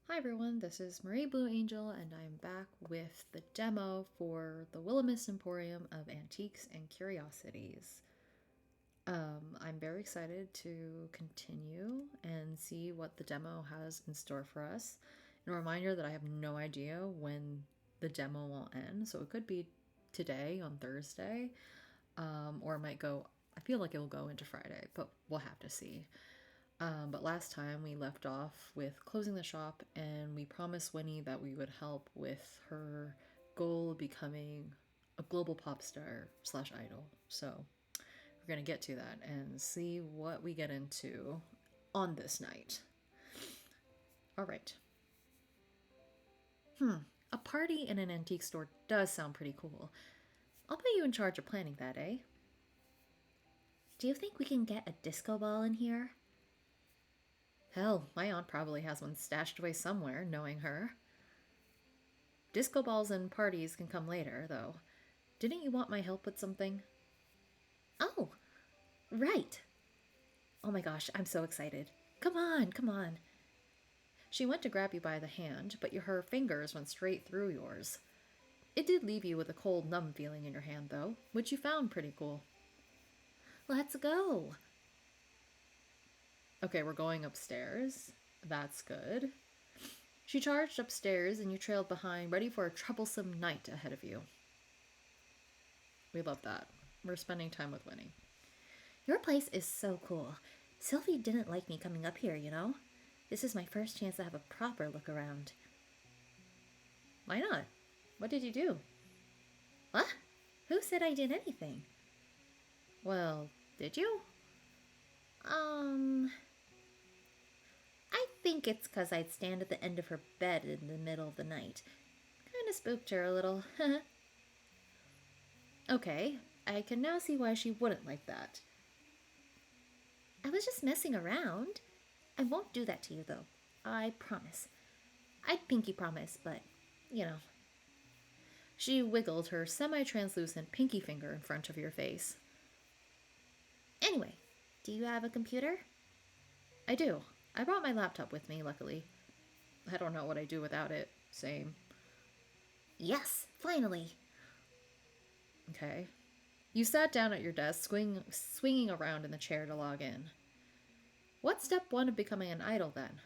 Hi everyone, this is Marie Blue Angel, and I'm back with the demo for the Willowmist Emporium of Antiques and Curiosities. I'm very excited to continue and see what the demo has in store for us. And a reminder that I have no idea when the demo will end, so it could be today on Thursday, or it might go, I feel like it will go into Friday, but we'll have to see. But last time we left off with closing the shop, and we promised Winnie that we would help with her goal of becoming a global pop star slash idol. So we're going to get to that and see what we get into on this night. All right. A party in an antique store does sound pretty cool. I'll put you in charge of planning that, eh? Do you think we can get a disco ball in here? Hell, my aunt probably has one stashed away somewhere, knowing her. Disco balls and parties can come later, though. Didn't you want my help with something? Oh, right. Oh my gosh, I'm so excited. Come on, come on. She went to grab you by the hand, but her fingers went straight through yours. It did leave you with a cold, numb feeling in your hand, though, which you found pretty cool. Let's go. Okay, we're going upstairs. That's good. She charged upstairs, and you trailed behind, ready for a troublesome night ahead of you. We love that. We're spending time with Winnie. Your place is so cool. Sylvie didn't like me coming up here, you know? This is my first chance to have a proper look around. Why not? What did you do? What? Who said I did anything? Well, did you? I think it's 'cause I'd stand at the end of her bed in the middle of the night. Kinda spooked her a little. Okay, I can now see why she wouldn't like that. I was just messing around. I won't do that to you, though. I promise. I'd pinky promise, but, you know. She wiggled her semi-translucent pinky finger in front of your face. Anyway, do you have a computer? I do. I brought my laptop with me, luckily. I don't know what I'd do without it. Same. Yes, finally. Okay. You sat down at your desk, swinging around in the chair to log in. What's step one of becoming an idol, then?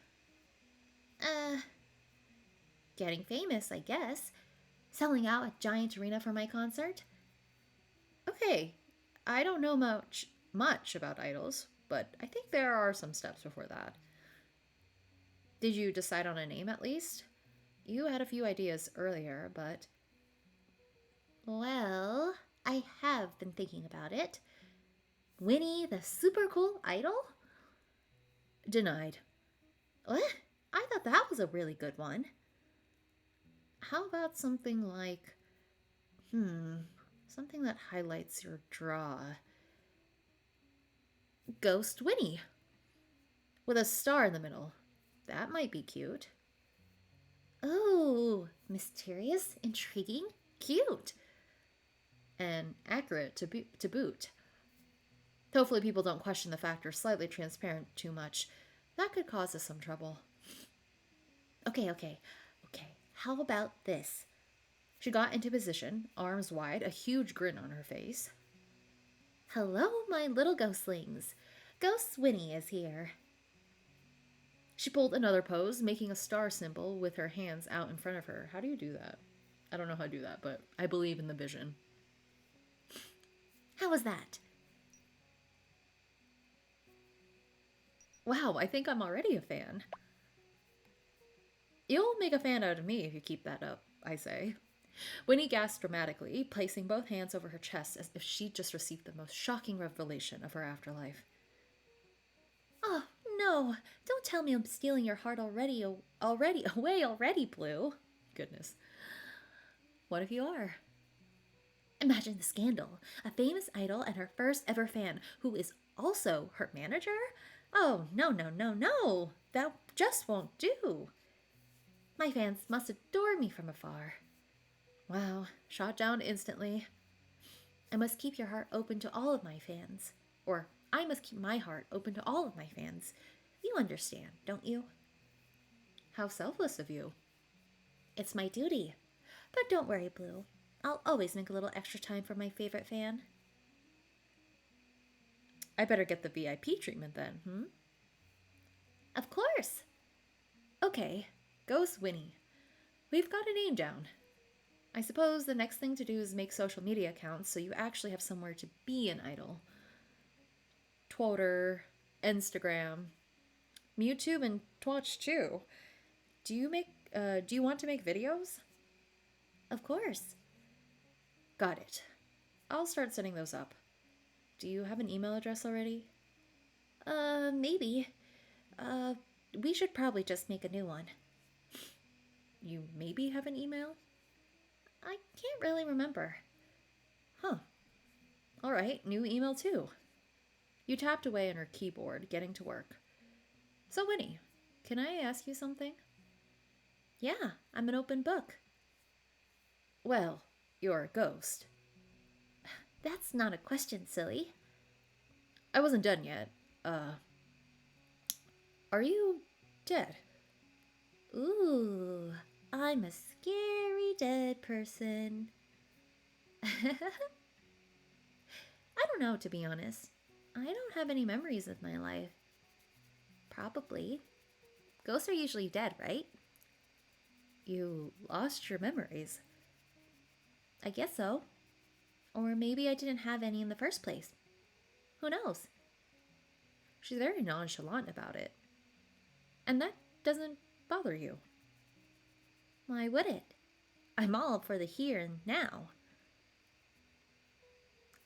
Getting famous, I guess. Selling out a giant arena for my concert. Okay, I don't know much about idols, but I think there are some steps before that. Did you decide on a name at least? You had a few ideas earlier, but... Well, I have been thinking about it. Winnie the super cool idol? Denied. What? I thought that was a really good one. How about something like... something that highlights your draw. Ghost Winnie. With a star in the middle. That might be cute. Oh, mysterious, intriguing, cute. And accurate to boot. Hopefully people don't question the fact you're slightly transparent too much. That could cause us some trouble. Okay. How about this? She got into position, arms wide, a huge grin on her face. Hello, my little ghostlings. Ghost Winnie is here. She pulled another pose, making a star symbol with her hands out in front of her. How do you do that? I don't know how to do that, but I believe in the vision. How was that? Wow, I think I'm already a fan. You'll make a fan out of me if you keep that up, I say. Winnie gasped dramatically, placing both hands over her chest as if she'd just received the most shocking revelation of her afterlife. Oh, no. Don't tell me I'm stealing your heart already, Blue. Goodness. What if you are? Imagine the scandal. A famous idol and her first ever fan, who is also her manager? Oh, no. That just won't do. My fans must adore me from afar. Wow, shot down instantly. I must keep your heart open to all of my fans. Or I must keep my heart open to all of my fans. You understand, don't you? How selfless of you. It's my duty. But don't worry, Blue. I'll always make a little extra time for my favorite fan. I better get the VIP treatment then, hmm? Of course. Okay, Ghost Winnie. We've got a name down. I suppose the next thing to do is make social media accounts so you actually have somewhere to be an idol. Twitter, Instagram, YouTube, and Twitch too. Do you want to make videos? Of course. Got it. I'll start setting those up. Do you have an email address already? Maybe. Uh, we should probably just make a new one. You maybe have an email? I can't really remember. Huh. All right, new email too. You tapped away on her keyboard, getting to work. So, Winnie, can I ask you something? Yeah, I'm an open book. Well, you're a ghost. That's not a question, silly. I wasn't done yet. Are you dead? Ooh, I'm a scary dead person. I don't know, to be honest. I don't have any memories of my life. Probably. Ghosts are usually dead, right? You lost your memories. I guess so. Or maybe I didn't have any in the first place. Who knows? She's very nonchalant about it. And that doesn't bother you. Why would it? I'm all for the here and now.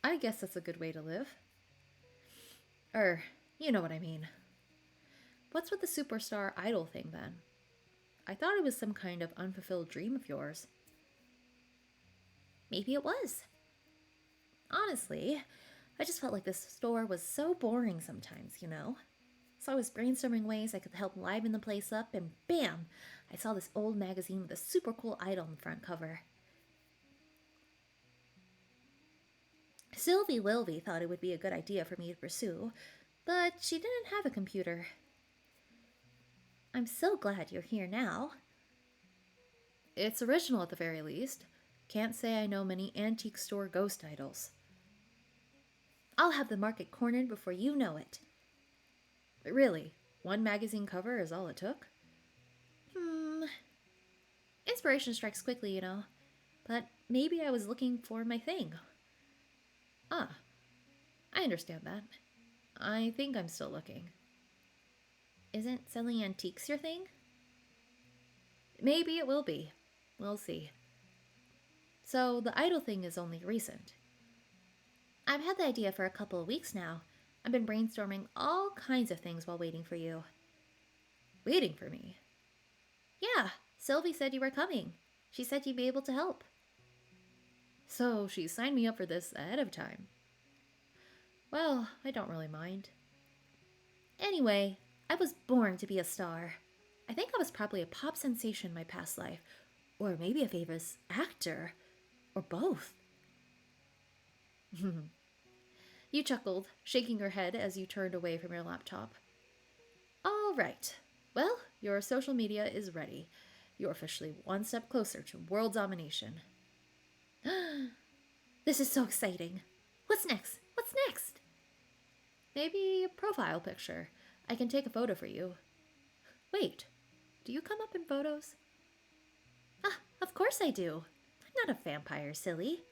I guess that's a good way to live. You know what I mean. What's with the superstar idol thing then? I thought it was some kind of unfulfilled dream of yours. Maybe it was. Honestly, I just felt like this store was so boring sometimes, you know? So I was brainstorming ways I could help liven the place up, and bam! I saw this old magazine with a super cool idol on the front cover. Sylvie Wilvey thought it would be a good idea for me to pursue, but she didn't have a computer. I'm so glad you're here now. It's original at the very least. Can't say I know many antique store ghost idols. I'll have the market cornered before you know it. Really, one magazine cover is all it took? Inspiration strikes quickly, you know. But maybe I was looking for my thing. Ah, I understand that. I think I'm still looking. Isn't selling antiques your thing? Maybe it will be. We'll see. So the idol thing is only recent. I've had the idea for a couple of weeks now. I've been brainstorming all kinds of things while waiting for you. Waiting for me? Yeah, Sylvie said you were coming. She said you'd be able to help. So she signed me up for this ahead of time. Well, I don't really mind. Anyway, I was born to be a star. I think I was probably a pop sensation in my past life. Or maybe a famous actor. Or both. You chuckled, shaking your head as you turned away from your laptop. All right. Well, your social media is ready. You're officially one step closer to world domination. This is so exciting. What's next? What's next? Maybe a profile picture. I can take a photo for you. Wait, do you come up in photos? Ah, of course I do. I'm not a vampire, silly.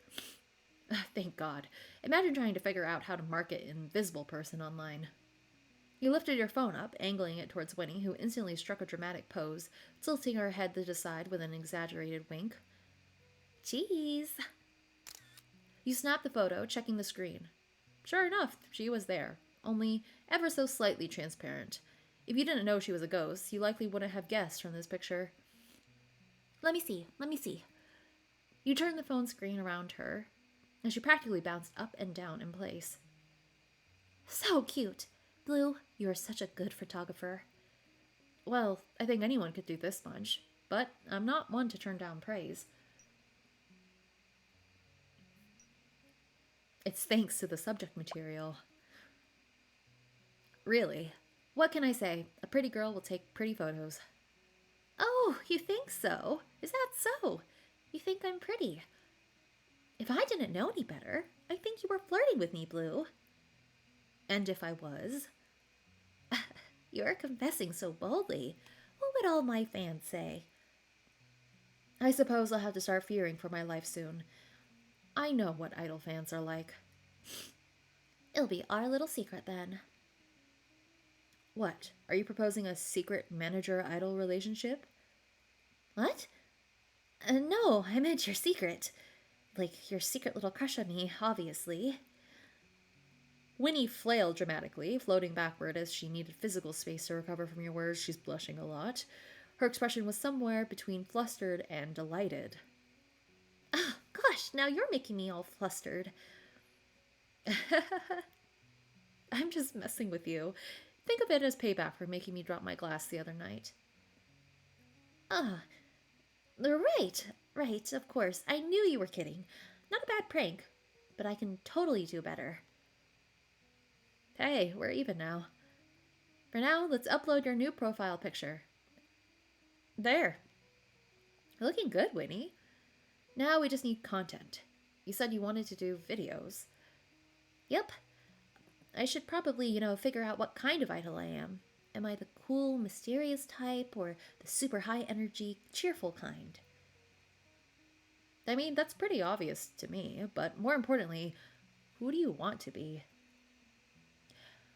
Thank God. Imagine trying to figure out how to market an invisible person online. You lifted your phone up, angling it towards Winnie, who instantly struck a dramatic pose, tilting her head to the side with an exaggerated wink. Cheese. You snapped the photo, checking the screen. Sure enough, she was there, only ever so slightly transparent. If you didn't know she was a ghost, you likely wouldn't have guessed from this picture. Let me see. You turned the phone screen around her, and she practically bounced up and down in place. So cute. Blue, you are such a good photographer. Well, I think anyone could do this much, but I'm not one to turn down praise. It's thanks to the subject material. Really, what can I say? A pretty girl will take pretty photos. Oh, you think so? Is that so? You think I'm pretty? If I didn't know any better, I think you were flirting with me, Blue. And if I was? You're confessing so boldly. What would all my fans say? I suppose I'll have to start fearing for my life soon. I know what idol fans are like. It'll be our little secret then. What? Are you proposing a secret manager idol relationship? What? No, I meant your secret. Like your secret little crush on me, obviously. Winnie flailed dramatically, floating backward as she needed physical space to recover from your words. She's blushing a lot. Her expression was somewhere between flustered and delighted. Oh, gosh, now you're making me all flustered. I'm just messing with you. Think of it as payback for making me drop my glass the other night. Ah, right, of course. I knew you were kidding. Not a bad prank, but I can totally do better. Hey, we're even now. For now, let's upload your new profile picture. There. Looking good, Winnie. Now we just need content. You said you wanted to do videos. Yep. I should probably, figure out what kind of idol I am. Am I the cool, mysterious type, or the super high energy, cheerful kind? I mean, that's pretty obvious to me, but more importantly, who do you want to be?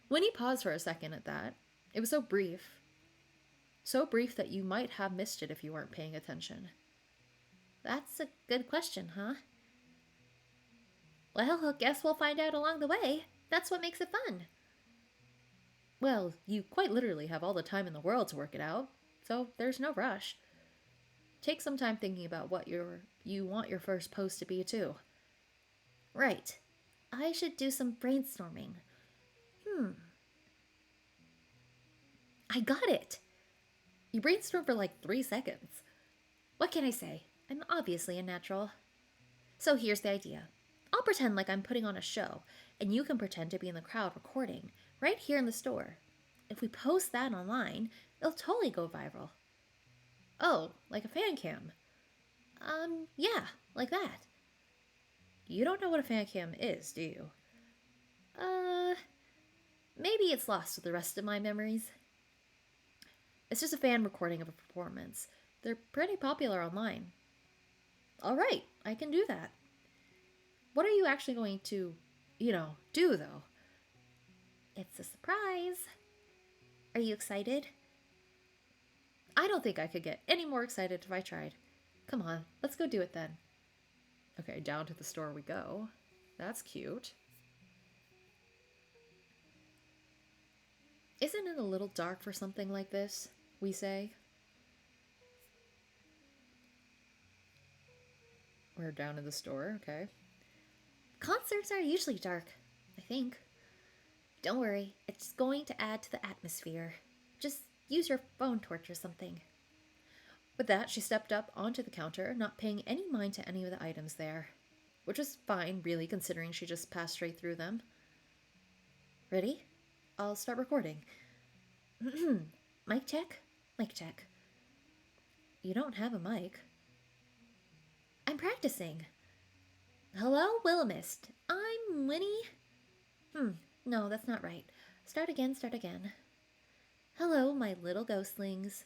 Winnie paused for a second at that. It was so brief. So brief that you might have missed it if you weren't paying attention. That's a good question, huh? Well, I guess we'll find out along the way. That's what makes it fun. Well, you quite literally have all the time in the world to work it out, so there's no rush. Take some time thinking about what you want your first post to be, too. Right. I should do some brainstorming. I got it! You brainstormed for like 3 seconds. What can I say? I'm obviously a natural. So here's the idea. I'll pretend like I'm putting on a show, and you can pretend to be in the crowd recording, right here in the store. If we post that online, it'll totally go viral. Oh, like a fan cam? Yeah, like that. You don't know what a fan cam is, do you? Maybe it's lost with the rest of my memories. It's just a fan recording of a performance. They're pretty popular online. All right, I can do that. What are you actually going to, do though? It's a surprise. Are you excited? I don't think I could get any more excited if I tried. Come on, let's go do it then. Okay, down to the store we go. That's cute. Isn't it a little dark for something like this? We say. We're down in the store, okay. Concerts are usually dark, I think. Don't worry, it's going to add to the atmosphere. Just use your phone torch or something. With that, she stepped up onto the counter, not paying any mind to any of the items there. Which was fine, really, considering she just passed straight through them. Ready? I'll start recording. Mic check? Mic check. You don't have a mic. I'm practicing. Hello, Willowmist. I'm Winnie. No, that's not right. Start again. Hello, my little ghostlings.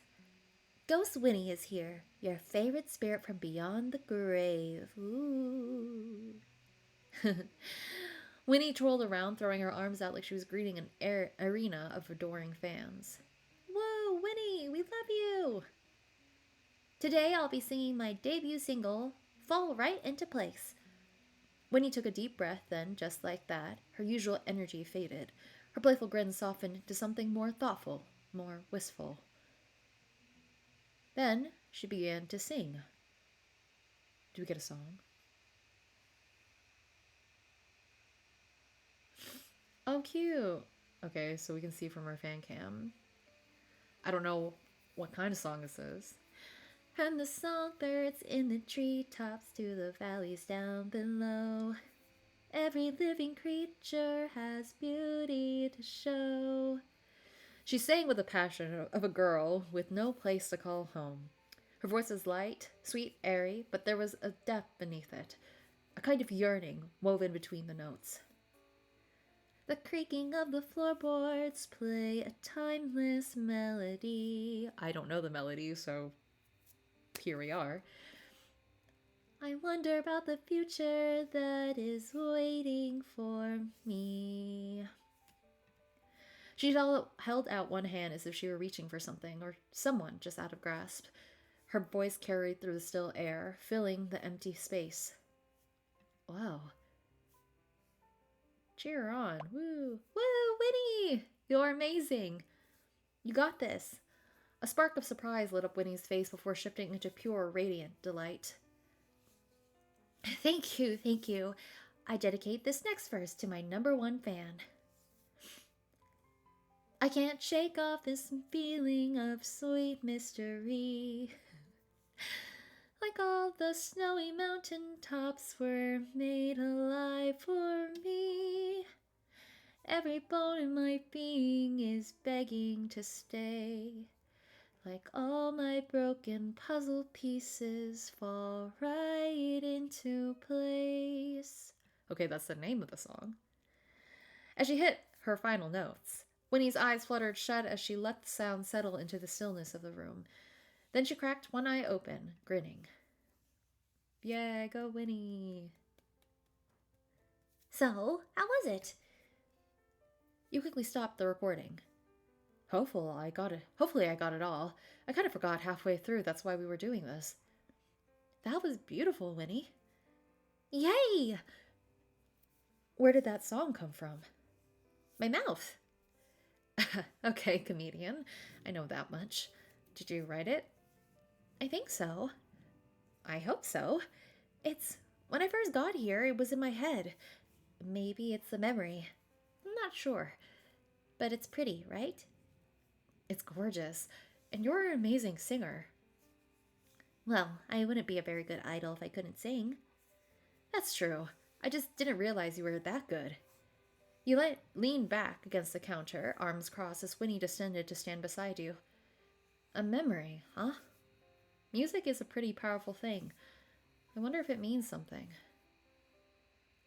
Ghost Winnie is here, your favorite spirit from beyond the grave. Ooh. Winnie twirled around, throwing her arms out like she was greeting an arena of adoring fans. Whoa, Winnie, we love you! Today I'll be singing my debut single, Fall Right Into Place. Winnie took a deep breath, then, just like that, her usual energy faded. Her playful grin softened into something more thoughtful, more wistful. Then she began to sing. Do we get a song? Oh, cute. Okay, so we can see from our fan cam. I don't know what kind of song this is. From the songbirds in the treetops to the valleys down below, every living creature has beauty to show. She sang with the passion of a girl with no place to call home. Her voice was light, sweet, airy, but there was a depth beneath it, a kind of yearning woven between the notes. The creaking of the floorboards play a timeless melody. I don't know the melody, so here we are. I wonder about the future that is waiting for me. She held out one hand as if she were reaching for something or someone just out of grasp. Her voice carried through the still air, filling the empty space. Wow. Cheer on. Woo. Woo, Winnie! You're amazing. You got this. A spark of surprise lit up Winnie's face before shifting into pure, radiant delight. Thank you, thank you. I dedicate this next verse to my #1 fan. I can't shake off this feeling of sweet mystery. Like all the snowy mountain tops were made alive for me. Every bone in my being is begging to stay. Like all my broken puzzle pieces fall right into place. Okay, that's the name of the song. As she hit her final notes, Winnie's eyes fluttered shut as she let the sound settle into the stillness of the room. Then she cracked one eye open, grinning. Yeah, go Winnie. So, how was it? You quickly stopped the recording. Hopefully I got it all. I kind of forgot halfway through that's why we were doing this. That was beautiful, Winnie. Yay! Where did that song come from? My mouth. Okay, comedian. I know that much. Did you write it? I think so. I hope so. It's when I first got here, it was in my head. Maybe it's the memory. I'm not sure. But it's pretty, right? It's gorgeous. And you're an amazing singer. Well, I wouldn't be a very good idol if I couldn't sing. That's true. I just didn't realize you were that good. You leaned back against the counter, arms crossed as Winnie descended to stand beside you. A memory, huh? Music is a pretty powerful thing. I wonder if it means something.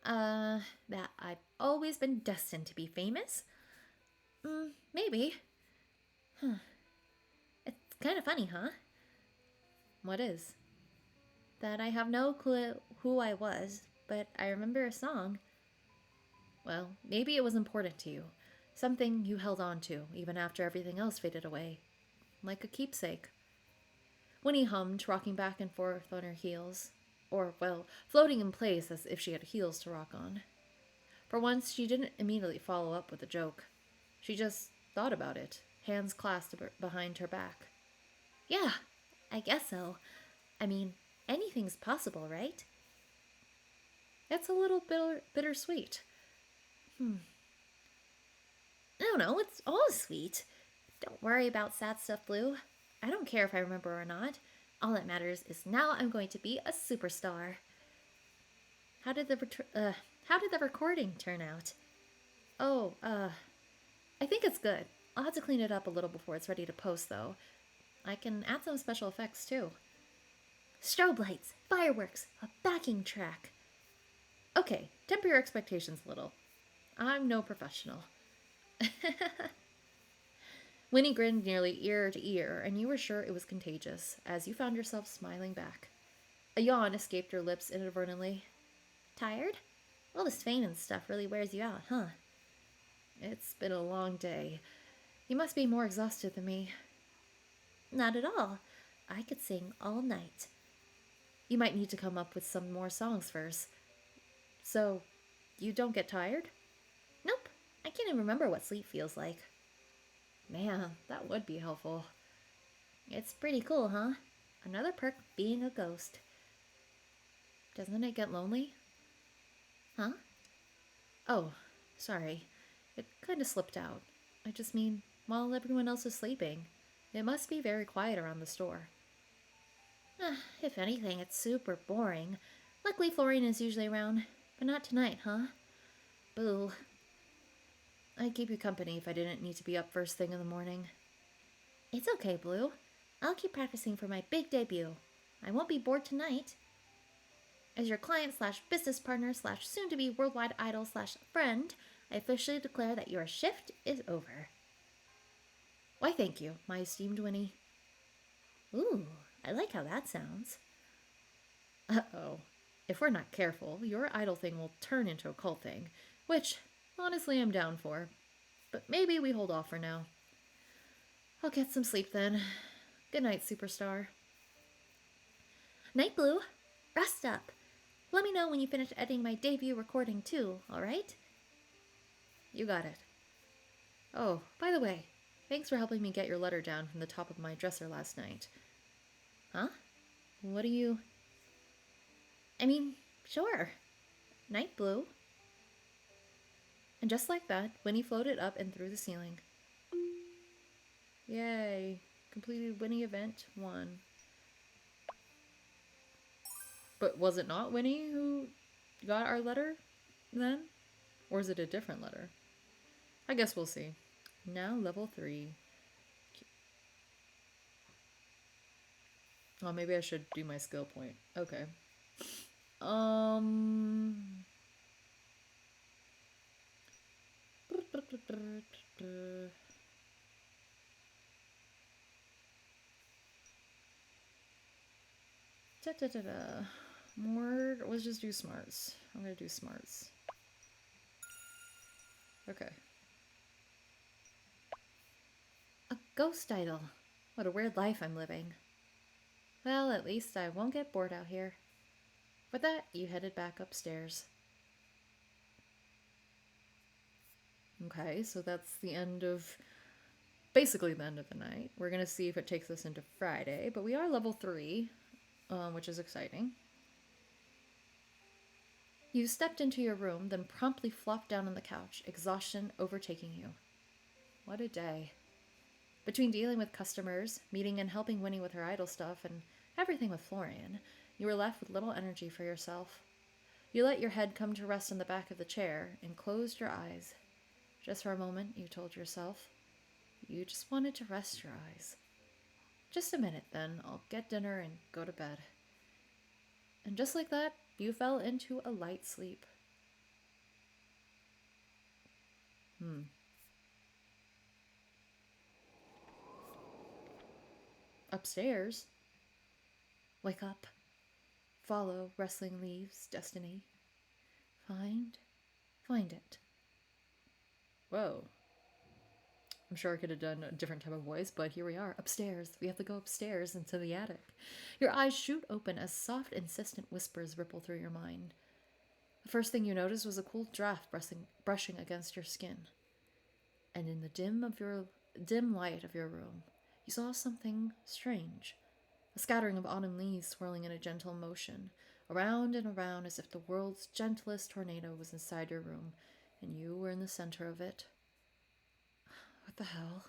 That I've always been destined to be famous? Maybe. Huh. It's kind of funny, huh? What is? That I have no clue who I was, but I remember a song. Well, maybe it was important to you. Something you held on to, even after everything else faded away. Like a keepsake. Winnie hummed, rocking back and forth on her heels. Or, well, floating in place as if she had heels to rock on. For once, she didn't immediately follow up with a joke. She just thought about it, hands clasped behind her back. Yeah, I guess so. I mean, anything's possible, right? It's a little bittersweet. No, it's all sweet. Don't worry about sad stuff, Blue. I don't care if I remember or not. All that matters is now I'm going to be a superstar. How did the recording turn out? I think it's good. I'll have to clean it up a little before it's ready to post, though. I can add some special effects, too. Strobe lights, fireworks, a backing track. Okay, temper your expectations a little. I'm no professional. Winnie grinned nearly ear to ear, and you were sure it was contagious, as you found yourself smiling back. A yawn escaped your lips inadvertently. Tired? All this fame and stuff really wears you out, huh? It's been a long day. You must be more exhausted than me. Not at all. I could sing all night. You might need to come up with some more songs first. So, you don't get tired? Nope. I can't even remember what sleep feels like. Man, that would be helpful. It's pretty cool, huh? Another perk being a ghost. Doesn't it get lonely? Huh? Oh, sorry. It kind of slipped out. I just mean, while everyone else is sleeping, it must be very quiet around the store. If anything, it's super boring. Luckily, Florian is usually around, but not tonight, huh? Boo. I'd keep you company if I didn't need to be up first thing in the morning. It's okay, Blue. I'll keep practicing for my big debut. I won't be bored tonight. As your client slash business partner slash soon to be worldwide idol slash friend, I officially declare that your shift is over. Why, thank you, my esteemed Winnie. Ooh, I like how that sounds. Uh-oh. If we're not careful, your idol thing will turn into a cult thing, which, honestly, I'm down for. But maybe we hold off for now. I'll get some sleep then. Good night, superstar. Night, Blue. Rest up. Let me know when you finish editing my debut recording, too, alright? You got it. Oh, by the way, thanks for helping me get your letter down from the top of my dresser last night. Huh? What do you... I mean, sure. Night, Blue. And just like that, Winnie floated up and through the ceiling. Yay. Completed Winnie event 1. But was it not Winnie who got our letter then? Or is it a different letter? I guess we'll see. Now level 3. Oh, maybe I should do my skill point. Okay. More. Let's just do smarts. I'm gonna do smarts. Okay. A ghost idol. What a weird life I'm living. Well, at least I won't get bored out here. With that, you headed back upstairs. Okay, so that's the end of... basically the end of the night. We're gonna see if it takes us into Friday, but we are level 3, which is exciting. You stepped into your room, then promptly flopped down on the couch, exhaustion overtaking you. What a day. Between dealing with customers, meeting and helping Winnie with her idol stuff, and everything with Florian, you were left with little energy for yourself. You let your head come to rest on the back of the chair and closed your eyes. Just for a moment, you told yourself, you just wanted to rest your eyes. Just a minute, then I'll get dinner and go to bed. And just like that, you fell into a light sleep. Upstairs. Wake up. Follow rustling leaves, destiny. Find it. Whoa. I'm sure I could have done a different type of voice, but here we are, upstairs. We have to go upstairs into the attic. Your eyes shoot open as soft, insistent whispers ripple through your mind. The first thing you noticed was a cool draft brushing against your skin. And in the dim light of your room, you saw something strange. A scattering of autumn leaves swirling in a gentle motion, around and around as if the world's gentlest tornado was inside your room, and you were in the center of it. What the hell?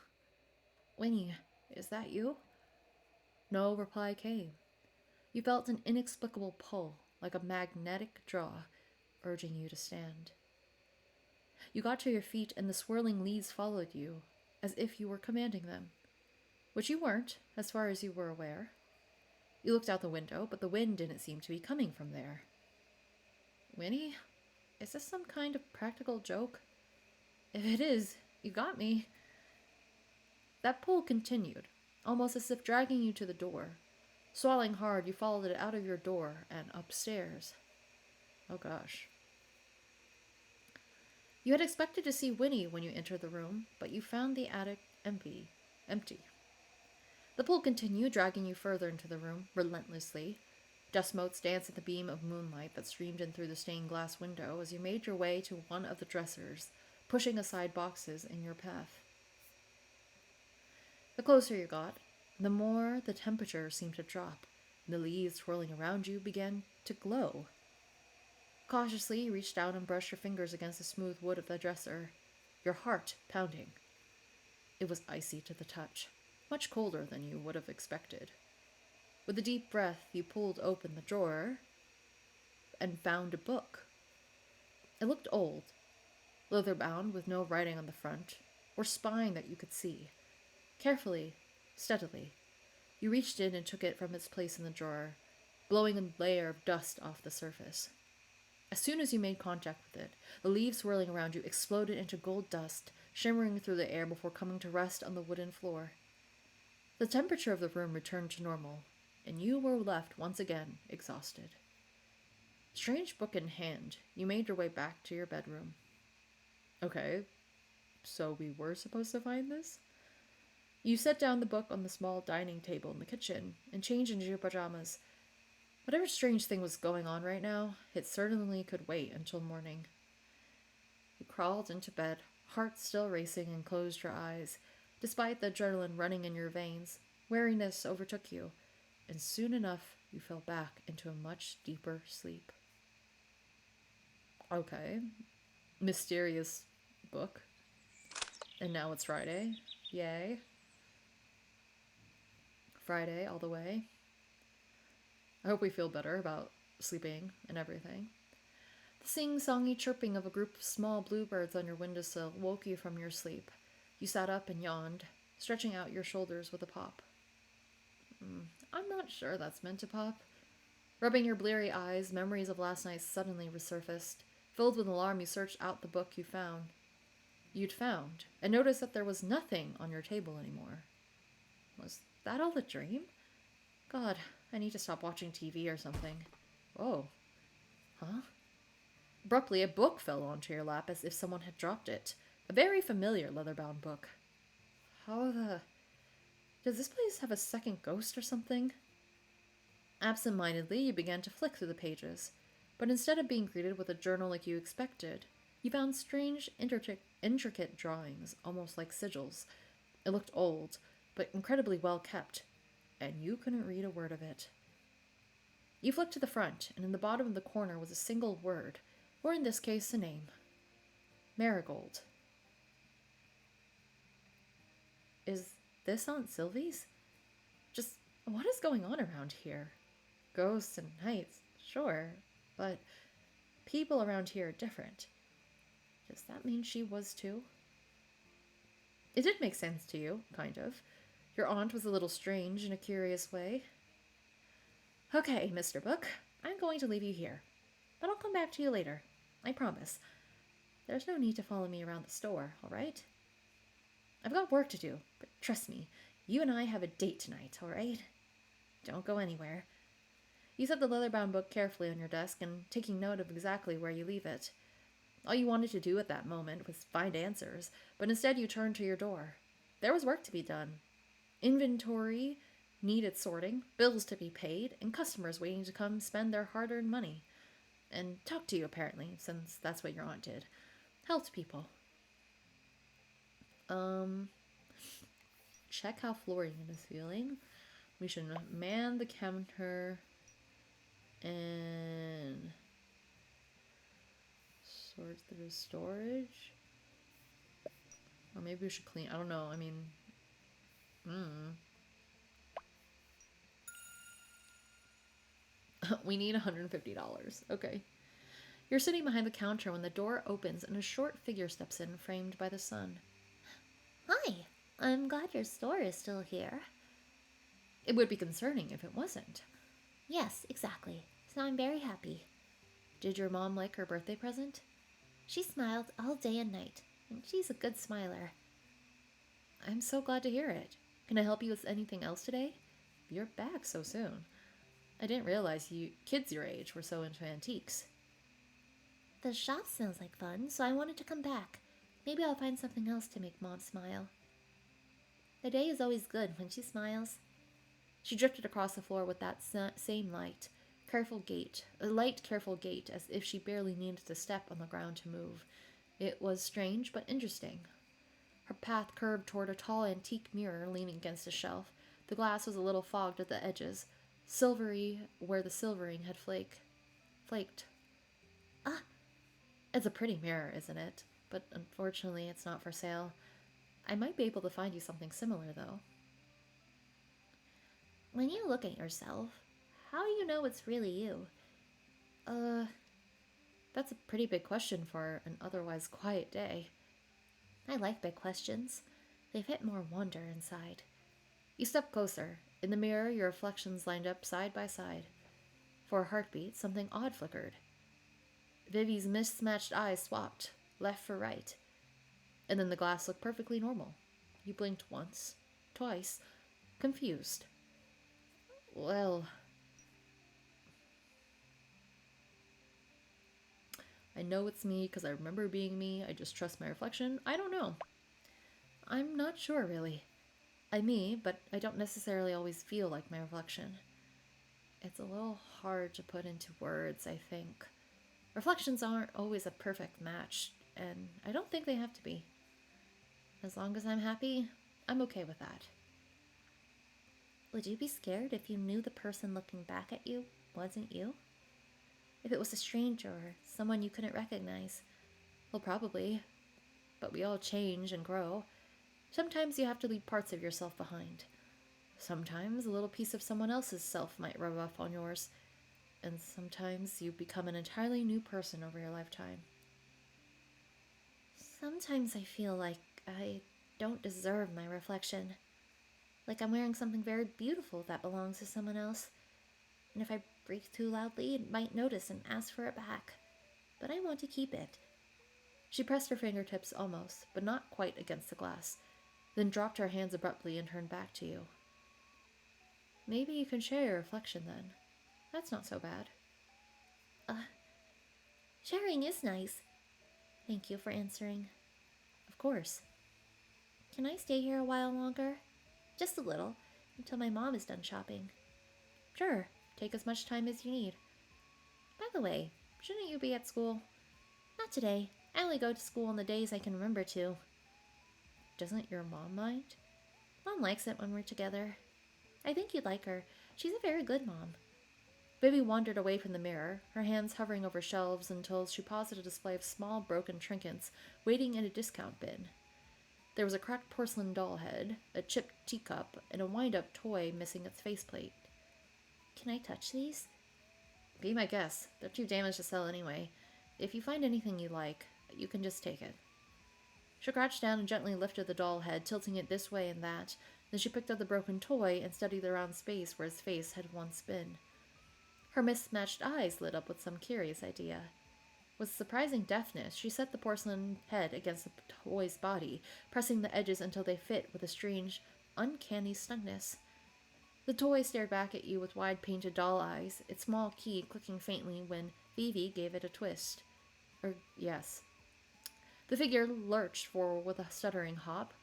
Winnie, is that you? No reply came. You felt an inexplicable pull, like a magnetic draw, urging you to stand. You got to your feet and the swirling leaves followed you, as if you were commanding them. Which you weren't, as far as you were aware. You looked out the window, but the wind didn't seem to be coming from there. Winnie, is this some kind of practical joke? If it is, you got me. That pull continued, almost as if dragging you to the door. Swallowing hard, you followed it out of your door and upstairs. Oh gosh. You had expected to see Winnie when you entered the room, but you found the attic empty. The pull continued, dragging you further into the room, relentlessly. Dust motes danced in the beam of moonlight that streamed in through the stained glass window as you made your way to one of the dressers, pushing aside boxes in your path. The closer you got, the more the temperature seemed to drop, and the leaves swirling around you began to glow. Cautiously, you reached out and brushed your fingers against the smooth wood of the dresser, your heart pounding. It was icy to the touch, much colder than you would have expected. With a deep breath, you pulled open the drawer and found a book. It looked old, leather-bound with no writing on the front or spine that you could see. Carefully, steadily, You reached in and took it from its place in the drawer, blowing a layer of dust off the surface. As soon as you made contact with it, the leaves swirling around you exploded into gold dust, shimmering through the air before coming to rest on the wooden floor. The temperature of the room returned to normal, and you were left once again exhausted. Strange book in hand, you made your way back to your bedroom. Okay, so we were supposed to find this? You set down the book on the small dining table in the kitchen and changed into your pajamas. Whatever strange thing was going on right now, it certainly could wait until morning. You crawled into bed, heart still racing, and closed your eyes. Despite the adrenaline running in your veins, weariness overtook you, and soon enough you fell back into a much deeper sleep. Okay, mysterious book. And now it's Friday. Yay. Friday all the way. I hope we feel better about sleeping and everything. The sing-songy chirping of a group of small bluebirds on your windowsill woke you from your sleep. You sat up and yawned, stretching out your shoulders with a pop. I'm not sure that's meant to pop. Rubbing your bleary eyes, memories of last night suddenly resurfaced. Filled with alarm, you searched out the book you'd found, and noticed that there was nothing on your table anymore. Was that all a dream? God, I need to stop watching TV or something. Whoa. Huh? Abruptly, a book fell onto your lap as if someone had dropped it. A very familiar leather-bound book. How the... Does this place have a second ghost or something? Absent-mindedly, you began to flick through the pages. But instead of being greeted with a journal like you expected, you found strange, intricate drawings, almost like sigils. It looked old, but incredibly well kept, and you couldn't read a word of it. You flicked to the front, and in the bottom of the corner was a single word, or in this case, a name. Marigold. Is this Aunt Sylvie's? Just, what is going on around here? Ghosts and nights, sure, but people around here are different. Does that mean she was too? It did make sense to you, kind of. Your aunt was a little strange in a curious way. Okay, Mr. Book, I'm going to leave you here, but I'll come back to you later. I promise. There's no need to follow me around the store, all right? I've got work to do, but trust me, you and I have a date tonight, all right? Don't go anywhere. You set the leather-bound book carefully on your desk and taking note of exactly where you leave it. All you wanted to do at that moment was find answers, but instead you turned to your door. There was work to be done. Inventory needed sorting, bills to be paid, and customers waiting to come spend their hard-earned money. And talk to you, apparently, since that's what your aunt did. Helped people. Check how Florian is feeling. We should man the counter and sort through storage. Or maybe we should clean. I don't know. I mean, we need $150. Okay. You're sitting behind the counter when the door opens and a short figure steps in, framed by the sun. Hi, I'm glad your store is still here. It would be concerning if it wasn't. Yes, exactly. So I'm very happy. Did your mom like her birthday present? She smiled all day and night, and she's a good smiler. I'm so glad to hear it. Can I help you with anything else today? You're back so soon. I didn't realize kids your age were so into antiques. The shop sounds like fun, so I wanted to come back. Maybe I'll find something else to make Mom smile. The day is always good when she smiles. She drifted across the floor with that same light, careful gait, as if she barely needed to step on the ground to move. It was strange but interesting. Her path curved toward a tall antique mirror leaning against a shelf. The glass was a little fogged at the edges, silvery where the silvering had flaked. Ah, it's a pretty mirror, isn't it? But unfortunately, it's not for sale. I might be able to find you something similar, though. When you look at yourself, how do you know it's really you? That's a pretty big question for an otherwise quiet day. I like big questions. They fit more wonder inside. You step closer, In the mirror, your reflections lined up side by side. For a heartbeat, something odd flickered. Vivi's mismatched eyes swapped, left for right, and then the glass looked perfectly normal. You blinked once, twice, confused. Well, I know it's me because I remember being me. I just trust my reflection. I don't know. I'm not sure, really. I'm me, but I don't necessarily always feel like my reflection. It's a little hard to put into words, I think. Reflections aren't always a perfect match, and I don't think they have to be. As long as I'm happy, I'm okay with that. Would you be scared if you knew the person looking back at you wasn't you? If it was a stranger or someone you couldn't recognize? Well, probably. But we all change and grow. Sometimes you have to leave parts of yourself behind. Sometimes a little piece of someone else's self might rub off on yours. And sometimes you become an entirely new person over your lifetime. Sometimes I feel like I don't deserve my reflection. Like I'm wearing something very beautiful that belongs to someone else. And if I breathe too loudly, it might notice and ask for it back. But I want to keep it. She pressed her fingertips almost, but not quite against the glass, then dropped her hands abruptly and turned back to you. Maybe you can share your reflection then. That's not so bad. Sharing is nice. Thank you for answering. Of course. Can I stay here a while longer? Just a little, until my mom is done shopping. Sure, take as much time as you need. By the way, shouldn't you be at school? Not today. I only go to school on the days I can remember to. Doesn't your mom mind? Mom likes it when we're together. I think you'd like her. She's a very good mom. Vivi wandered away from the mirror, her hands hovering over shelves until she paused at a display of small broken trinkets waiting in a discount bin. There was a cracked porcelain doll head, a chipped teacup, and a wind-up toy missing its faceplate. Can I touch these? Be my guest. They're too damaged to sell anyway. If you find anything you like, you can just take it. She crouched down and gently lifted the doll head, tilting it this way and that. Then she picked up the broken toy and studied the round space where its face had once been. Her mismatched eyes lit up with some curious idea. With surprising deftness, she set the porcelain head against the toy's body, pressing the edges until they fit with a strange, uncanny snugness. The toy stared back at you with wide painted doll eyes, its small key clicking faintly when Vivi gave it a twist. Yes. The figure lurched forward with a stuttering hop,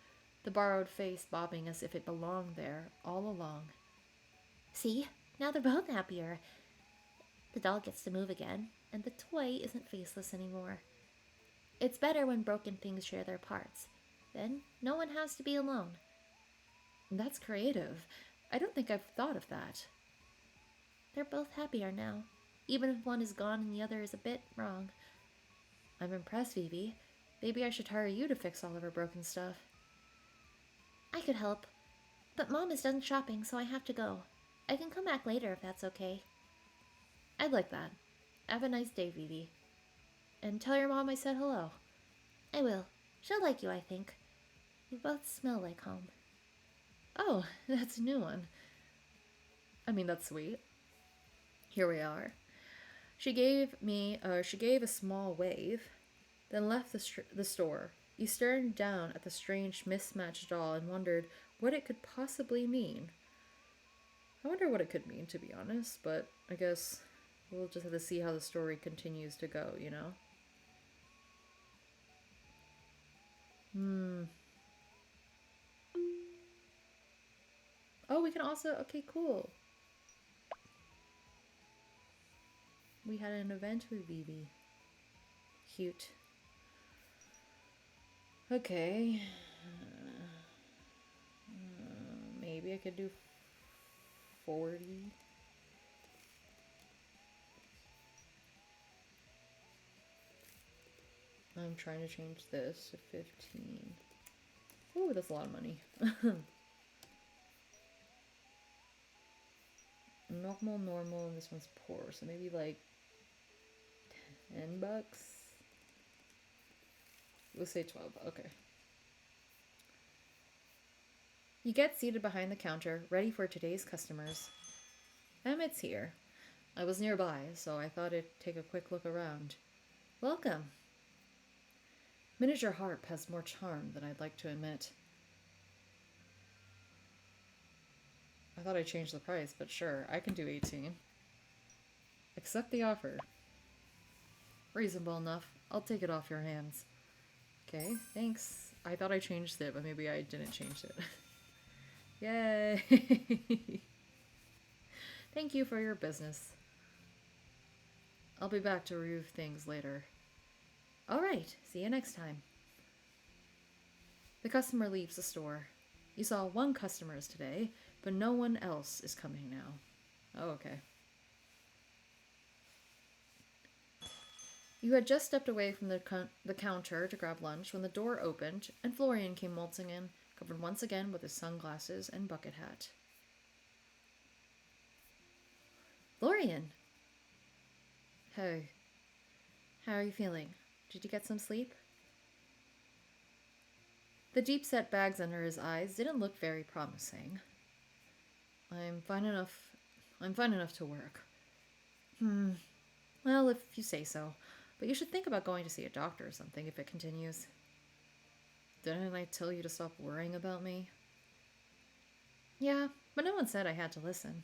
the borrowed face bobbing as if it belonged there all along. See? Now they're both happier. The doll gets to move again, and the toy isn't faceless anymore. It's better when broken things share their parts. Then no one has to be alone. That's creative. I don't think I've thought of that. They're both happier now, even if one is gone and the other is a bit wrong. I'm impressed, Vivi. Maybe I should hire you to fix all of her broken stuff. I could help, but Mom is done shopping, so I have to go. I can come back later if that's okay. I'd like that. Have a nice day, Vivi. And tell your mom I said hello. I will. She'll like you, I think. You both smell like home. Oh, that's a new one. I mean, that's sweet. Here we are. She gave a small wave, then left the store. You stared down at the strange mismatched doll and wondered what it could possibly mean. I wonder what it could mean, to be honest, but I guess we'll just have to see how the story continues to go, you know? Oh, we can also... Okay, cool. We had an event with Vivi. Cute. Okay. Maybe I could do 40. I'm trying to change this to 15. Ooh, that's a lot of money. Normal, and this one's poor, so maybe like $10. We'll say 12. Okay. You get seated behind the counter, ready for today's customers. Emmett's here. I was nearby, so I thought I'd take a quick look around. Welcome. Miniature harp has more charm than I'd like to admit. I thought I changed the price, but sure, I can do 18. Accept the offer. Reasonable enough. I'll take it off your hands. Okay, thanks. I thought I changed it, but maybe I didn't change it. Yay! Thank you for your business. I'll be back to review things later. All right, see you next time. The customer leaves the store. You saw one customer today, but no one else is coming now. Oh, okay. You had just stepped away from the counter to grab lunch when the door opened and Florian came waltzing in, covered once again with his sunglasses and bucket hat. Florian! Hey. How are you feeling? Did you get some sleep? The deep-set bags under his eyes didn't look very promising. I'm fine enough to work. Well, if you say so. But you should think about going to see a doctor or something if it continues. Didn't I tell you to stop worrying about me? Yeah, but no one said I had to listen.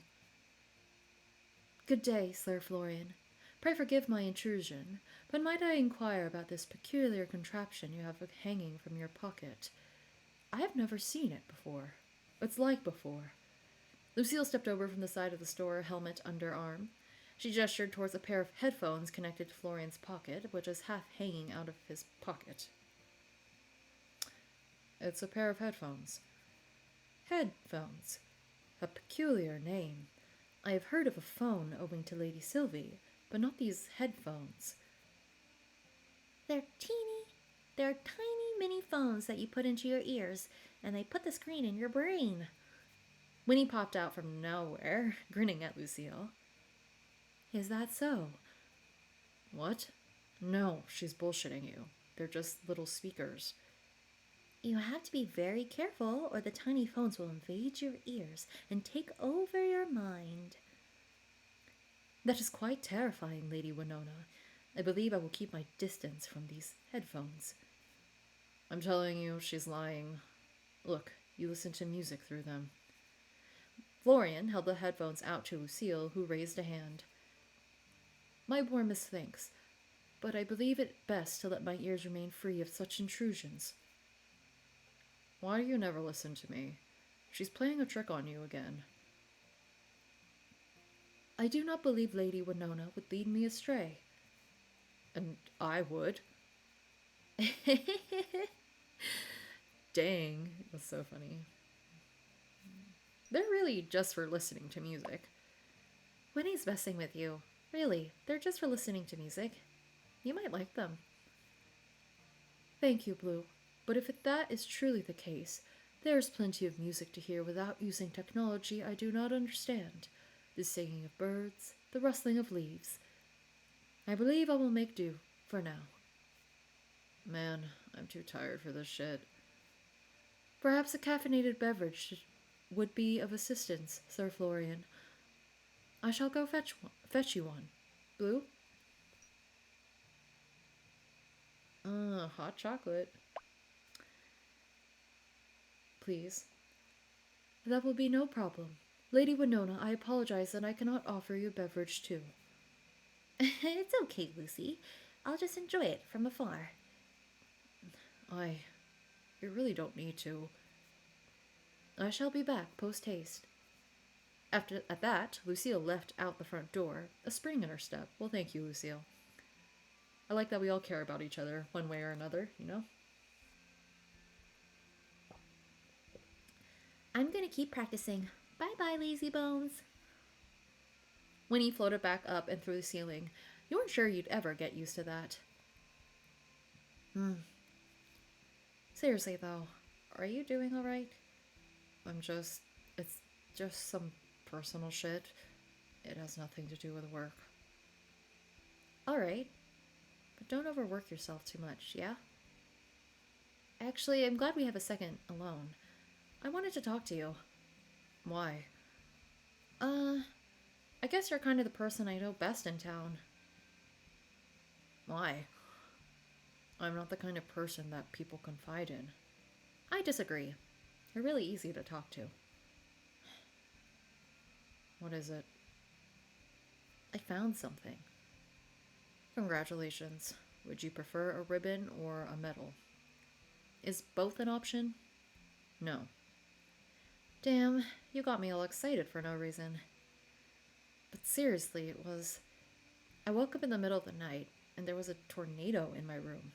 Good day, Sir Florian. Pray forgive my intrusion, but might I inquire about this peculiar contraption you have hanging from your pocket? I have never seen it before. It's like before. Lucille stepped over from the side of the store, helmet under arm. She gestured towards a pair of headphones connected to Florian's pocket, which was half hanging out of his pocket. It's a pair of headphones. Headphones. A peculiar name. I have heard of a phone owing to Lady Sylvie, but not these headphones. They're tiny mini phones that you put into your ears, and they put the screen in your brain. Winnie popped out from nowhere, grinning at Lucille. Is that so? What? No, she's bullshitting you. They're just little speakers. You have to be very careful, or the tiny phones will invade your ears and take over your mind. That is quite terrifying, Lady Winona. I believe I will keep my distance from these headphones. I'm telling you, she's lying. Look, you listen to music through them. Florian held the headphones out to Lucille, who raised a hand. My warmest thanks, but I believe it best to let my ears remain free of such intrusions. Why do you never listen to me? She's playing a trick on you again. I do not believe Lady Winona would lead me astray. And I would. Dang, that's so funny. They're really just for listening to music. Winnie's messing with you. Really, they're just for listening to music. You might like them. Thank you, Blue. But if that is truly the case, there's plenty of music to hear without using technology I do not understand. The singing of birds, the rustling of leaves. I believe I will make do, for now. Man, I'm too tired for this shit. Perhaps a caffeinated beverage would be of assistance, Sir Florian. I shall go fetch you one. Blue? Hot chocolate. Please. That will be no problem. Lady Winona, I apologize that I cannot offer you a beverage too. It's okay, Lucy. I'll just enjoy it from afar. You really don't need to. I shall be back post-haste. At that, Lucille left out the front door, a spring in her step. Well, thank you, Lucille. I like that we all care about each other, one way or another, you know? I'm gonna keep practicing. Bye-bye, lazy bones. Winnie floated back up and through the ceiling. You weren't sure you'd ever get used to that. Seriously, though, are you doing all right? It's just some personal shit. It has nothing to do with work. All right, but don't overwork yourself too much, yeah? Actually, I'm glad we have a second alone. I wanted to talk to you. Why? Uh, I guess you're kind of the person I know best in town. Why? I'm not the kind of person that people confide in. I disagree. You're really easy to talk to. What is it? I found something. Congratulations. Would you prefer a ribbon or a medal? Is both an option? No. Damn, you got me all excited for no reason. But seriously, it was. I woke up in the middle of the night and there was a tornado in my room.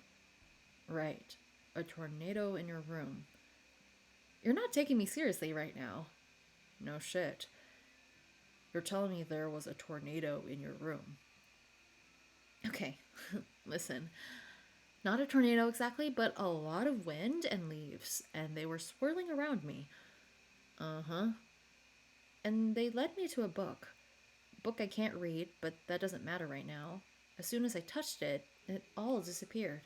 Right. A tornado in your room. You're not taking me seriously right now. No shit. You're telling me there was a tornado in your room. Okay, listen. Not a tornado exactly, but a lot of wind and leaves, and they were swirling around me. Uh huh. And they led me to a book. A book I can't read, but that doesn't matter right now. As soon as I touched it, it all disappeared.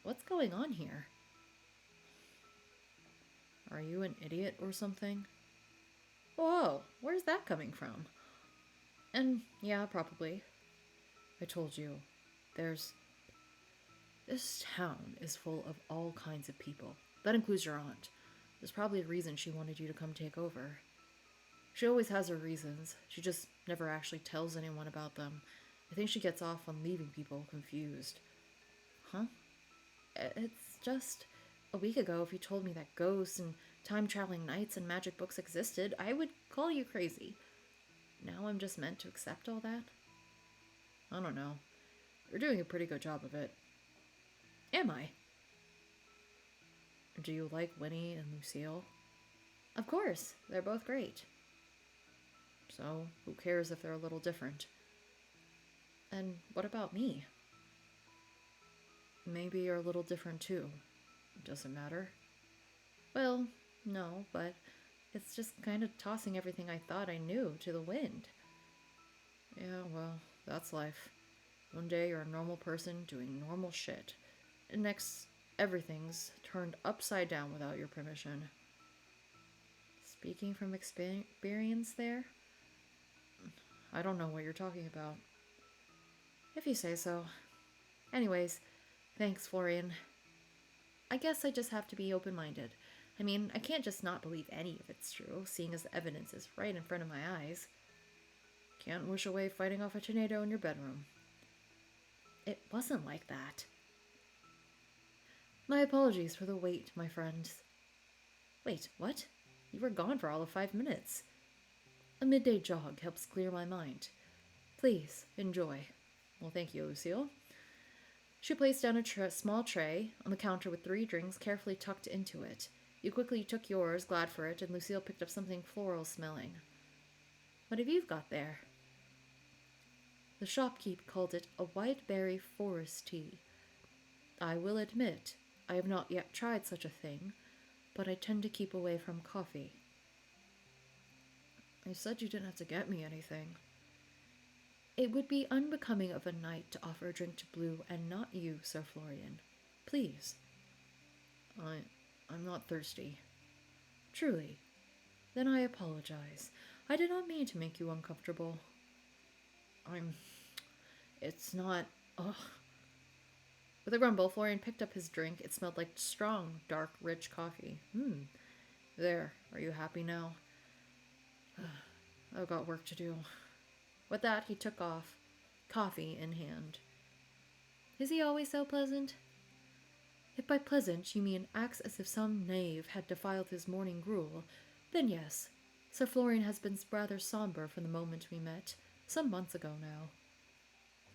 What's going on here? Are you an idiot or something? Whoa, where's that coming from? And yeah, probably. I told you, there's. This town is full of all kinds of people. That includes your aunt. There's probably a reason she wanted you to come take over. She always has her reasons. She just never actually tells anyone about them. I think she gets off on leaving people confused. Huh? It's just. A week ago, if you told me that ghosts and time traveling knights and magic books existed, I would call you crazy. Now I'm just meant to accept all that? I don't know. You're doing a pretty good job of it. Am I? Do you like Winnie and Lucille? Of course, they're both great. So, who cares if they're a little different? And what about me? Maybe you're a little different too. Does it matter? Well, no, but it's just kind of tossing everything I thought I knew to the wind. Yeah, well, that's life. One day you're a normal person doing normal shit. And next, everything's turned upside down without your permission. Speaking from experience there? I don't know what you're talking about. If you say so. Anyways, thanks, Florian. I guess I just have to be open-minded. I mean, I can't just not believe any of it's true, seeing as the evidence is right in front of my eyes. Can't wish away fighting off a tornado in your bedroom. It wasn't like that. My apologies for the wait, my friends. Wait, what? You were gone for all of 5 minutes. A midday jog helps clear my mind. Please, enjoy. Well, thank you, Lucille. She placed down a small tray on the counter with 3 drinks carefully tucked into it. You quickly took yours, glad for it, and Lucille picked up something floral smelling. What have you got there? The shopkeep called it a white berry forest tea. I will admit, I have not yet tried such a thing, but I tend to keep away from coffee. I said you didn't have to get me anything. It would be unbecoming of a knight to offer a drink to Blue and not you, Sir Florian. Please. I'm not thirsty. Truly. Then I apologize. I did not mean to make you uncomfortable. It's not. Ugh. With a grumble, Florian picked up his drink. It smelled like strong, dark, rich coffee. There. Are you happy now? I've got work to do. With that, he took off, coffee in hand. Is he always so pleasant? If by pleasant you mean acts as if some knave had defiled his morning gruel, then yes, Sir Florian has been rather somber from the moment we met, some months ago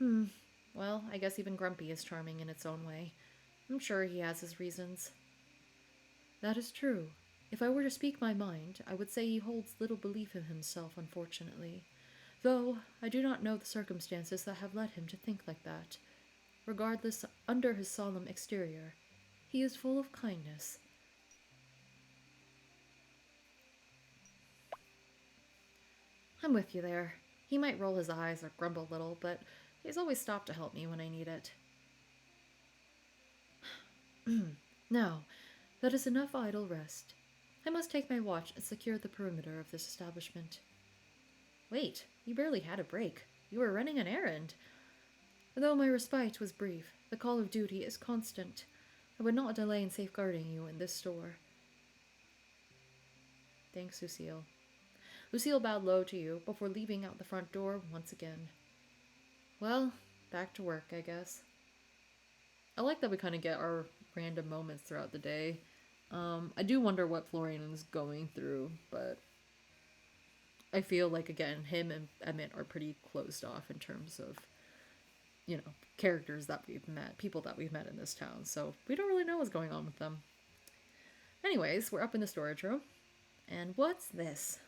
now. Well, I guess even Grumpy is charming in its own way. I'm sure he has his reasons. That is true. If I were to speak my mind, I would say he holds little belief in himself, unfortunately. Though I do not know the circumstances that have led him to think like that. Regardless, under his solemn exterior, he is full of kindness. I'm with you there. He might roll his eyes or grumble a little, but he's always stopped to help me when I need it. Now, that is enough idle rest. I must take my watch and secure the perimeter of this establishment. Wait, you barely had a break. You were running an errand. Though my respite was brief, the call of duty is constant. I would not delay in safeguarding you in this store. Thanks, Lucille. Lucille bowed low to you before leaving out the front door once again. Well, back to work, I guess. I like that we kind of get our random moments throughout the day. I do wonder what Florian is going through, but I feel like, again, him and Emmett are pretty closed off in terms of, characters that we've met, people that we've met in this town, so we don't really know what's going on with them. Anyways, we're up in the storage room, and what's this?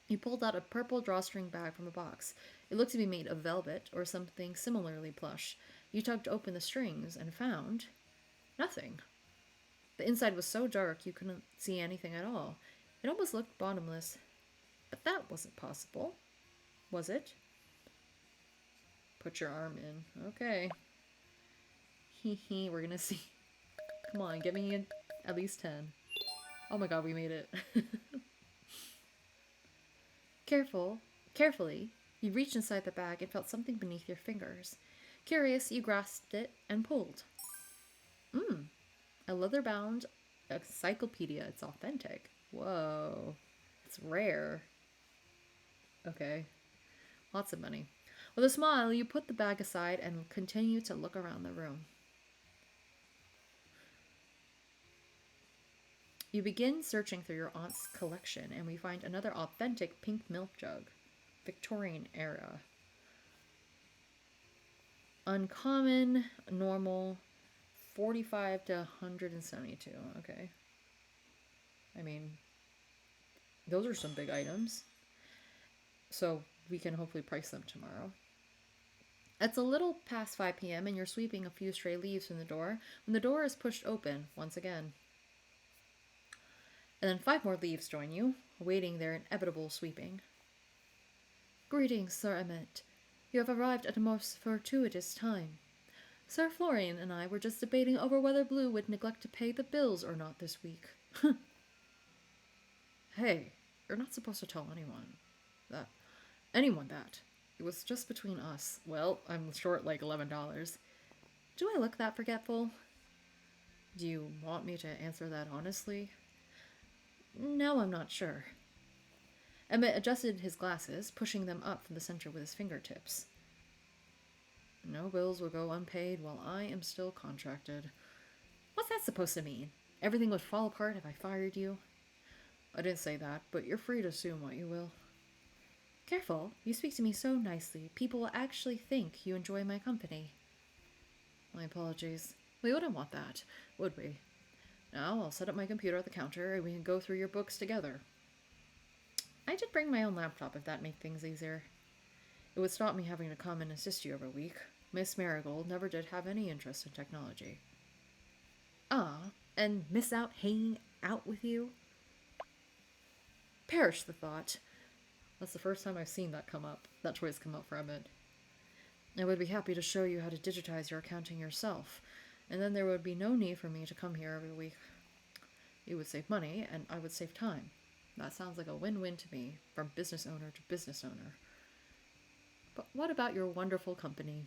You pulled out a purple drawstring bag from a box. It looked to be made of velvet or something similarly plush. You tugged open the strings and found nothing. The inside was so dark you couldn't see anything at all. It almost looked bottomless. But that wasn't possible, was it? Put your arm in. Okay. Hee, we're gonna see. Come on, get me at least 10. Oh my god, we made it. Carefully, you reached inside the bag and felt something beneath your fingers. Curious, you grasped it and pulled. A leather-bound encyclopedia. It's authentic. Whoa. It's rare. Okay. Lots of money. With a smile, you put the bag aside and continue to look around the room. You begin searching through your aunt's collection, and we find another authentic pink milk jug. Victorian era. Uncommon, normal, 45 to 172. Okay. I mean, those are some big items. So we can hopefully price them tomorrow. It's a little past 5 p.m. and you're sweeping a few stray leaves from the door when the door is pushed open once again. And then 5 more leaves join you, awaiting their inevitable sweeping. Greetings, Sir Emmett. You have arrived at a most fortuitous time. Sir Florian and I were just debating over whether Blue would neglect to pay the bills or not this week. Hey, you're not supposed to tell anyone that. It was just between us. Well, I'm short like $11. Do I look that forgetful? Do you want me to answer that honestly? No, I'm not sure. Emmett adjusted his glasses, pushing them up from the center with his fingertips. No bills will go unpaid while I am still contracted. What's that supposed to mean? Everything would fall apart if I fired you? I didn't say that, but you're free to assume what you will. Careful, you speak to me so nicely, people will actually think you enjoy my company. My apologies. We wouldn't want that, would we? Now I'll set up my computer at the counter and we can go through your books together. I did bring my own laptop if that made things easier. It would stop me having to come and assist you every week. Miss Marigold never did have any interest in technology. And miss out hanging out with you? Perish the thought. That's the first time I've seen that choice come up for Emmett. I would be happy to show you how to digitize your accounting yourself, and then there would be no need for me to come here every week. You would save money, and I would save time. That sounds like a win-win to me, from business owner to business owner. But what about your wonderful company?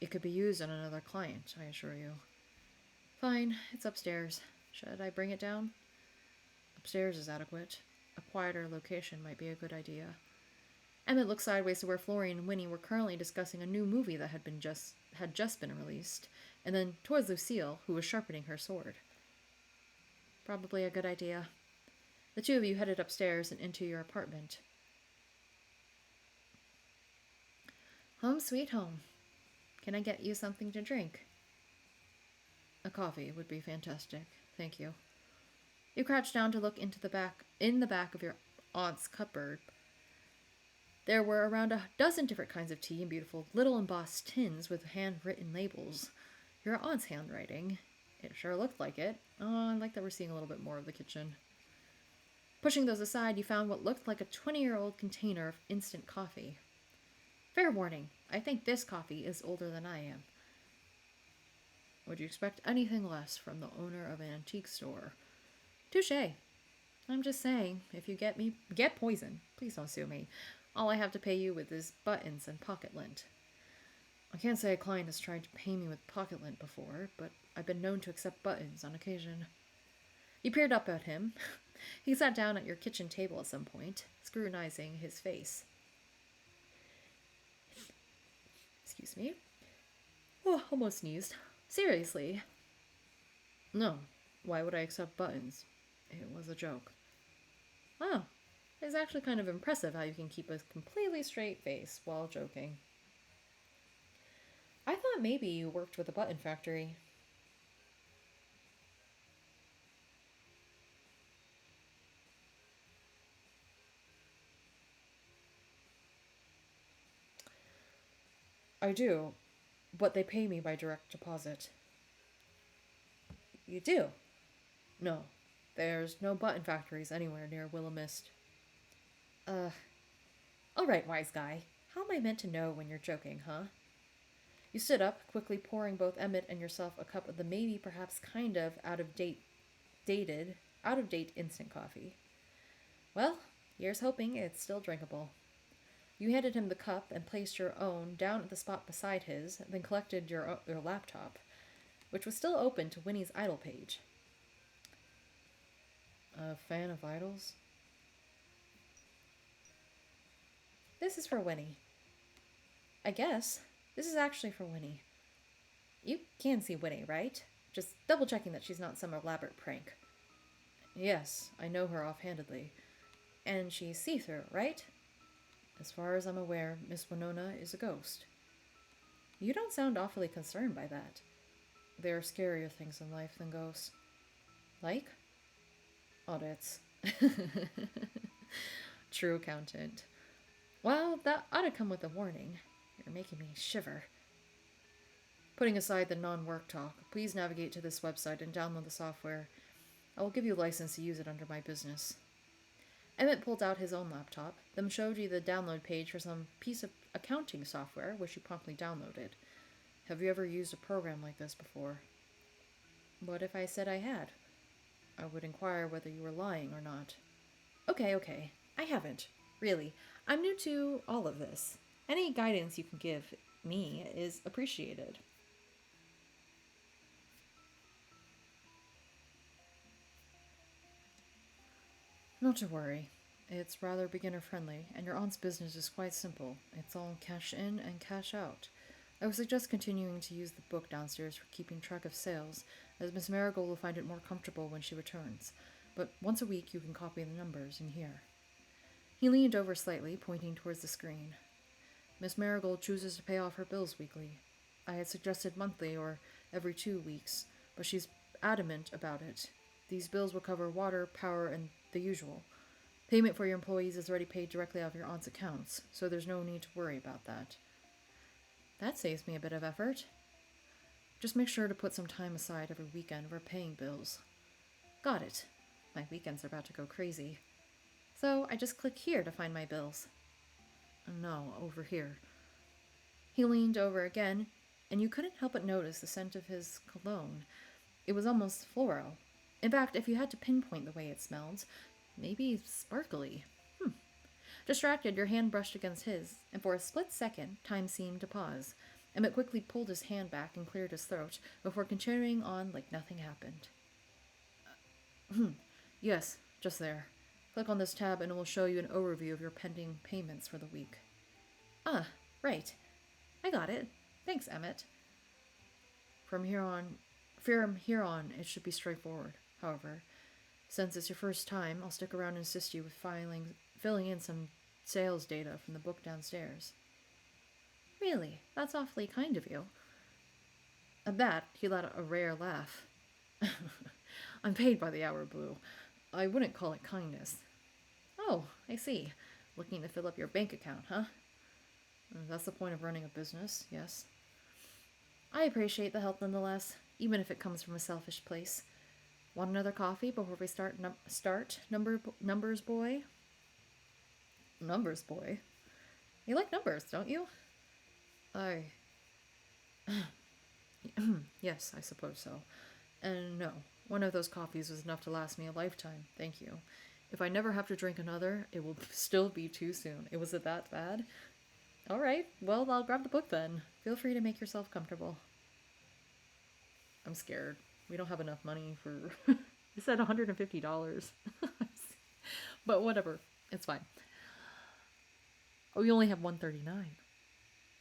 It could be used on another client, I assure you. Fine, it's upstairs. Should I bring it down? Upstairs is adequate. A quieter location might be a good idea. Emmett looked sideways to where Florian and Winnie were currently discussing a new movie that had just been released, and then towards Lucille, who was sharpening her sword. Probably a good idea. The two of you headed upstairs and into your apartment. Home sweet home. Can I get you something to drink? A coffee would be fantastic. Thank you. You crouched down to look in the back of your aunt's cupboard. There were around a dozen different kinds of tea in beautiful little embossed tins with handwritten labels. Your aunt's handwriting. It sure looked like it. Oh, I like that we're seeing a little bit more of the kitchen. Pushing those aside, you found what looked like a 20-year-old container of instant coffee. Fair warning, I think this coffee is older than I am. Would you expect anything less from the owner of an antique store? Touche. I'm just saying, if you get poison, please don't sue me. All I have to pay you with is buttons and pocket lint. I can't say a client has tried to pay me with pocket lint before, but I've been known to accept buttons on occasion. You peered up at him. He sat down at your kitchen table at some point, scrutinizing his face. Excuse me. Oh, almost sneezed. Seriously. No. Why would I accept buttons? It was a joke. Oh, it's actually kind of impressive how you can keep a completely straight face while joking. I thought maybe you worked with a button factory. I do, but they pay me by direct deposit. You do? No. There's no button factories anywhere near Willowmist. Uh, alright, wise guy. How am I meant to know when you're joking, huh? You stood up, quickly pouring both Emmett and yourself a cup of the maybe perhaps kind of out of date instant coffee. Well, here's hoping it's still drinkable. You handed him the cup and placed your own down at the spot beside his, then collected your laptop, which was still open to Winnie's idol page. A fan of idols? This is for Winnie. I guess. This is actually for Winnie. You can see Winnie, right? Just double checking that she's not some elaborate prank. Yes, I know her offhandedly. And she's see-through, right? As far as I'm aware, Miss Winona is a ghost. You don't sound awfully concerned by that. There are scarier things in life than ghosts. Like? Audits. True accountant. Well, that ought to come with a warning. You're making me shiver. Putting aside the non-work talk, please navigate to this website and download the software. I will give you a license to use it under my business. Emmett pulled out his own laptop, then showed you the download page for some piece of accounting software, which you promptly downloaded. Have you ever used a program like this before? What if I said I had? I would inquire whether you were lying or not. Okay. I haven't. Really. I'm new to all of this. Any guidance you can give me is appreciated. Not to worry. It's rather beginner-friendly, and your aunt's business is quite simple. It's all cash in and cash out. I would suggest continuing to use the book downstairs for keeping track of sales, as Miss Marigold will find it more comfortable when she returns. But once a week you can copy the numbers in here. He leaned over slightly, pointing towards the screen. Miss Marigold chooses to pay off her bills weekly. I had suggested monthly or every 2 weeks, but she's adamant about it. These bills will cover water, power, and the usual. Payment for your employees is already paid directly out of your aunt's accounts, so there's no need to worry about that. That saves me a bit of effort. Just make sure to put some time aside every weekend for paying bills. Got it. My weekends are about to go crazy. So I just click here to find my bills. No, over here. He leaned over again, and you couldn't help but notice the scent of his cologne. It was almost floral. In fact, if you had to pinpoint the way it smelled, maybe sparkly. Distracted, your hand brushed against his, and for a split second, time seemed to pause. Emmett quickly pulled his hand back and cleared his throat before continuing on like nothing happened. Yes, just there. Click on this tab and it will show you an overview of your pending payments for the week. Ah, right. I got it. Thanks, Emmett. From here on, it should be straightforward. However, since it's your first time, I'll stick around and assist you with filling in some sales data from the book downstairs. Really? That's awfully kind of you. At that, he let out a rare laugh. I'm paid by the hour, Blue. I wouldn't call it kindness. Oh, I see. Looking to fill up your bank account, huh? That's the point of running a business, yes. I appreciate the help nonetheless, even if it comes from a selfish place. Want another coffee before we start numbers boy? Numbers boy? You like numbers, don't you? Yes, I suppose so. And no, One of those coffees was enough to last me a lifetime. Thank you. If I never have to drink another, it will still be too soon. It was it that bad? All right. Well, I'll grab the book then. Feel free to make yourself comfortable. I'm scared. We don't have enough money for. It said $150. But whatever. It's fine. Oh, we only have 139.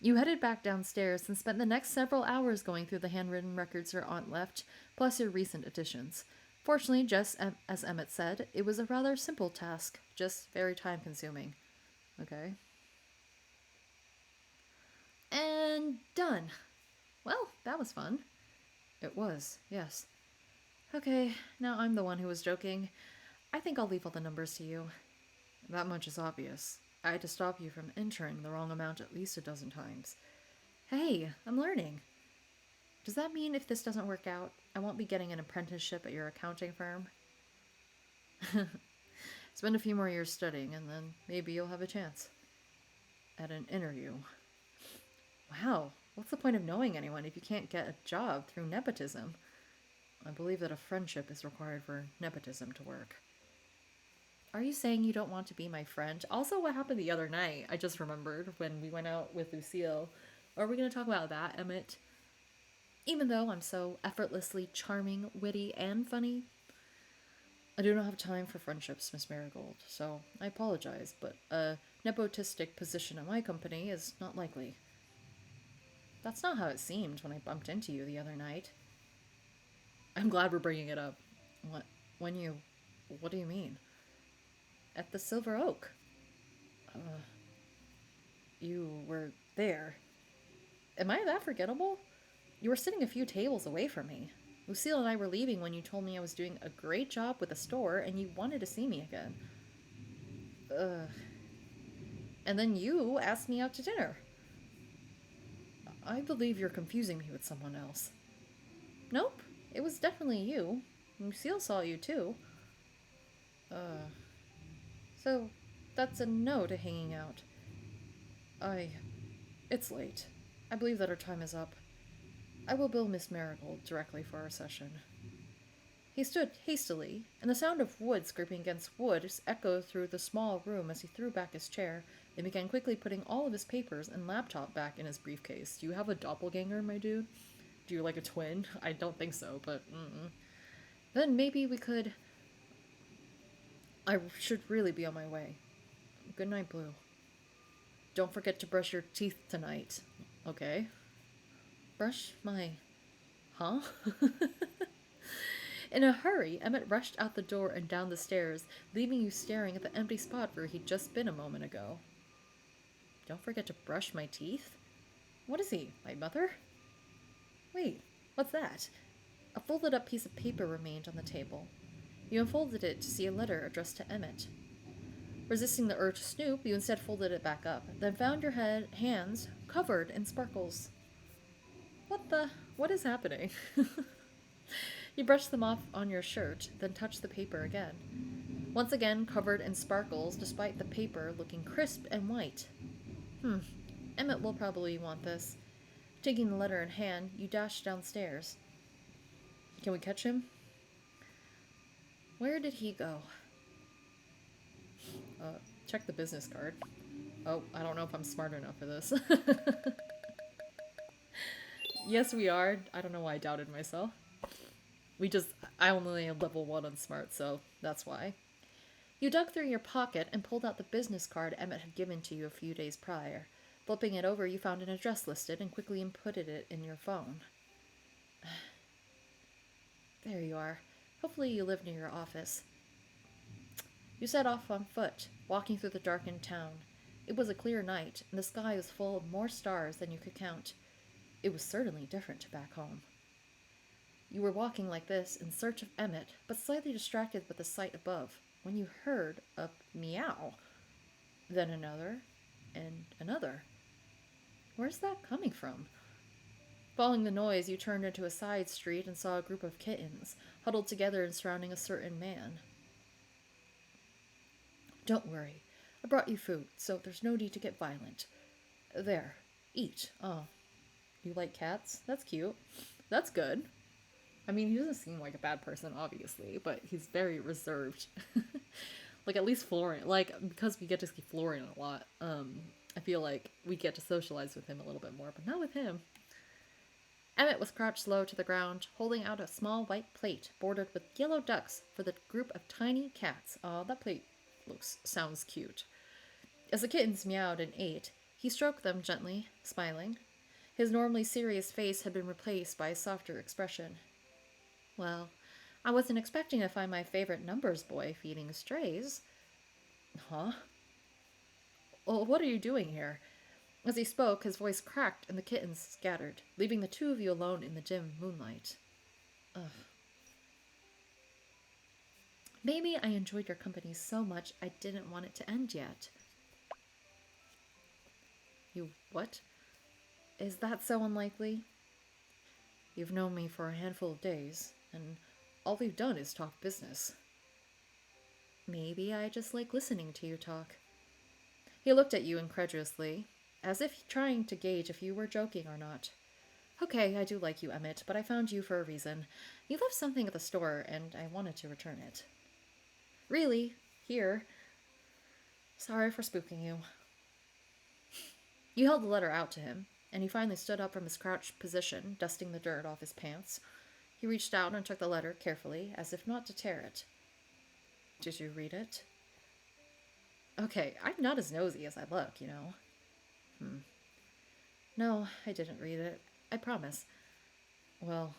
You headed back downstairs and spent the next several hours going through the handwritten records her aunt left, plus your recent additions. Fortunately, just as Emmett said, it was a rather simple task, just very time consuming. Okay. And done. Well, that was fun. It was, yes. Okay, now I'm the one who was joking. I think I'll leave all the numbers to you. That much is obvious. I had to stop you from entering the wrong amount at least a dozen times. Hey, I'm learning. Does that mean if this doesn't work out, I won't be getting an apprenticeship at your accounting firm? Spend a few more years studying, and then maybe you'll have a chance. At an interview. Wow, what's the point of knowing anyone if you can't get a job through nepotism? I believe that a friendship is required for nepotism to work. Are you saying you don't want to be my friend? Also, what happened the other night? I just remembered when we went out with Lucille. Are we going to talk about that, Emmett? Even though I'm so effortlessly charming, witty, and funny, I do not have time for friendships, Miss Marigold, so I apologize, but a nepotistic position at my company is not likely. That's not how it seemed when I bumped into you the other night. I'm glad we're bringing it up. What do you mean? At the Silver Oak. You were there. Am I that forgettable? You were sitting a few tables away from me. Lucille and I were leaving when you told me I was doing a great job with the store and you wanted to see me again. And then you asked me out to dinner. I believe you're confusing me with someone else. Nope, it was definitely you. Lucille saw you too. So that's a no to hanging out. It's late. I believe that our time is up. I will bill Miss Marigold directly for our session. He stood hastily, and the sound of wood scraping against wood echoed through the small room as he threw back his chair and began quickly putting all of his papers and laptop back in his briefcase. Do you have a doppelganger, my dude? Do you like a twin? I don't think so, but Then maybe we could... I should really be on my way. Good night, Blue. Don't forget to brush your teeth tonight. Okay? Brush my... Huh? In a hurry, Emmett rushed out the door and down the stairs, leaving you staring at the empty spot where he'd just been a moment ago. Don't forget to brush my teeth? What is he, my mother? Wait, what's that? A folded up piece of paper remained on the table. You unfolded it to see a letter addressed to Emmett. Resisting the urge to snoop, you instead folded it back up, then found your hands covered in sparkles. What is happening? You brushed them off on your shirt, then touched the paper again. Once again covered in sparkles, despite the paper looking crisp and white. Emmett will probably want this. Taking the letter in hand, you dashed downstairs. Can we catch him? Where did he go? Check the business card. Oh, I don't know if I'm smart enough for this. Yes, we are. I don't know why I doubted myself. I only have level 1 on smart, so that's why. You dug through your pocket and pulled out the business card Emmett had given to you a few days prior. Flipping it over, you found an address listed and quickly inputted it in your phone. There you are. Hopefully you live near your office. You set off on foot, walking through the darkened town. It was a clear night, and the sky was full of more stars than you could count. It was certainly different back home. You were walking like this in search of Emmett, but slightly distracted by the sight above, when you heard a meow. Then another, and another. Where's that coming from? Following the noise, you turned into a side street and saw a group of kittens, huddled together and surrounding a certain man. Don't worry. I brought you food, so there's no need to get violent. There. Eat. Oh. You like cats? That's cute. That's good. I mean, he doesn't seem like a bad person, obviously, but he's very reserved. Like, at least Florian, like, because we get to see Florian a lot, I feel like we get to socialize with him a little bit more, but not with him. Emmett was crouched low to the ground, holding out a small white plate bordered with yellow ducks for the group of tiny cats. Aw, that plate sounds cute. As the kittens meowed and ate, he stroked them gently, smiling. His normally serious face had been replaced by a softer expression. Well, I wasn't expecting to find my favorite numbers boy feeding strays. Huh? Well, what are you doing here? As he spoke, his voice cracked and the kittens scattered, leaving the two of you alone in the dim moonlight. Ugh. Maybe I enjoyed your company so much I didn't want it to end yet. You what? Is that so unlikely? You've known me for a handful of days, and all we've done is talk business. Maybe I just like listening to you talk. He looked at you incredulously, as if trying to gauge if you were joking or not. Okay, I do like you, Emmett, but I found you for a reason. You left something at the store, and I wanted to return it. Really? Here? Sorry for spooking you. You held the letter out to him, and he finally stood up from his crouched position, dusting the dirt off his pants. He reached out and took the letter carefully, as if not to tear it. Did you read it? Okay, I'm not as nosy as I look, you know. No, I didn't read it. I promise. Well,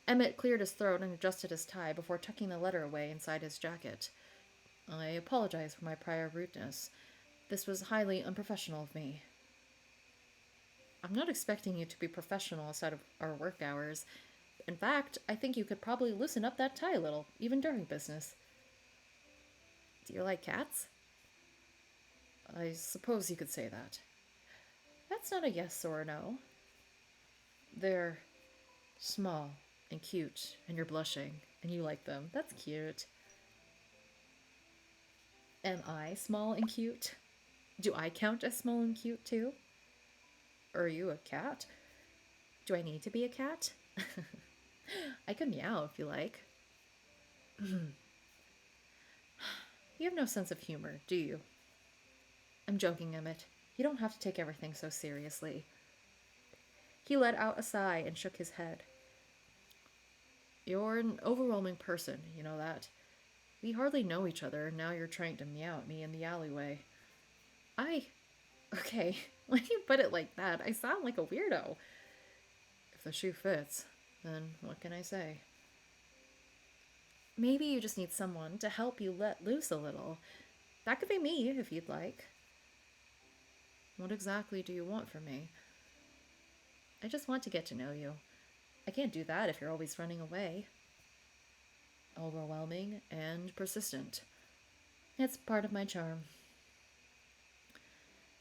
Emmett cleared his throat and adjusted his tie before tucking the letter away inside his jacket. I apologize for my prior rudeness. This was highly unprofessional of me. I'm not expecting you to be professional outside of our work hours. In fact, I think you could probably loosen up that tie a little, even during business. Do you like cats? I suppose you could say that. That's not a yes or a no. They're small and cute, and you're blushing, and you like them. That's cute. Am I small and cute? Do I count as small and cute too? Are you a cat? Do I need to be a cat? I can meow if you like. You have no sense of humor, do you? I'm joking, Emmett. You don't have to take everything so seriously. He let out a sigh and shook his head. You're an overwhelming person, you know that. We hardly know each other, and now you're trying to meow at me in the alleyway. Okay, when you put it like that, I sound like a weirdo. If the shoe fits, then what can I say? Maybe you just need someone to help you let loose a little. That could be me, if you'd like. What exactly do you want from me? I just want to get to know you. I can't do that if you're always running away. Overwhelming and persistent. It's part of my charm.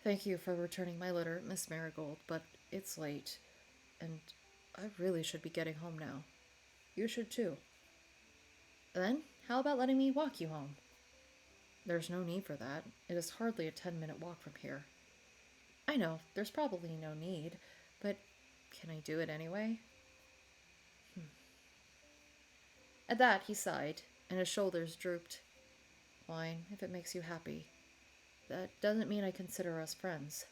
Thank you for returning my letter, Miss Marigold, but it's late, and I really should be getting home now. You should too. Then, how about letting me walk you home? There's no need for that. It is hardly a 10-minute walk from here. I know, there's probably no need, but can I do it anyway? At that, he sighed, and his shoulders drooped. Fine, if it makes you happy. That doesn't mean I consider us friends.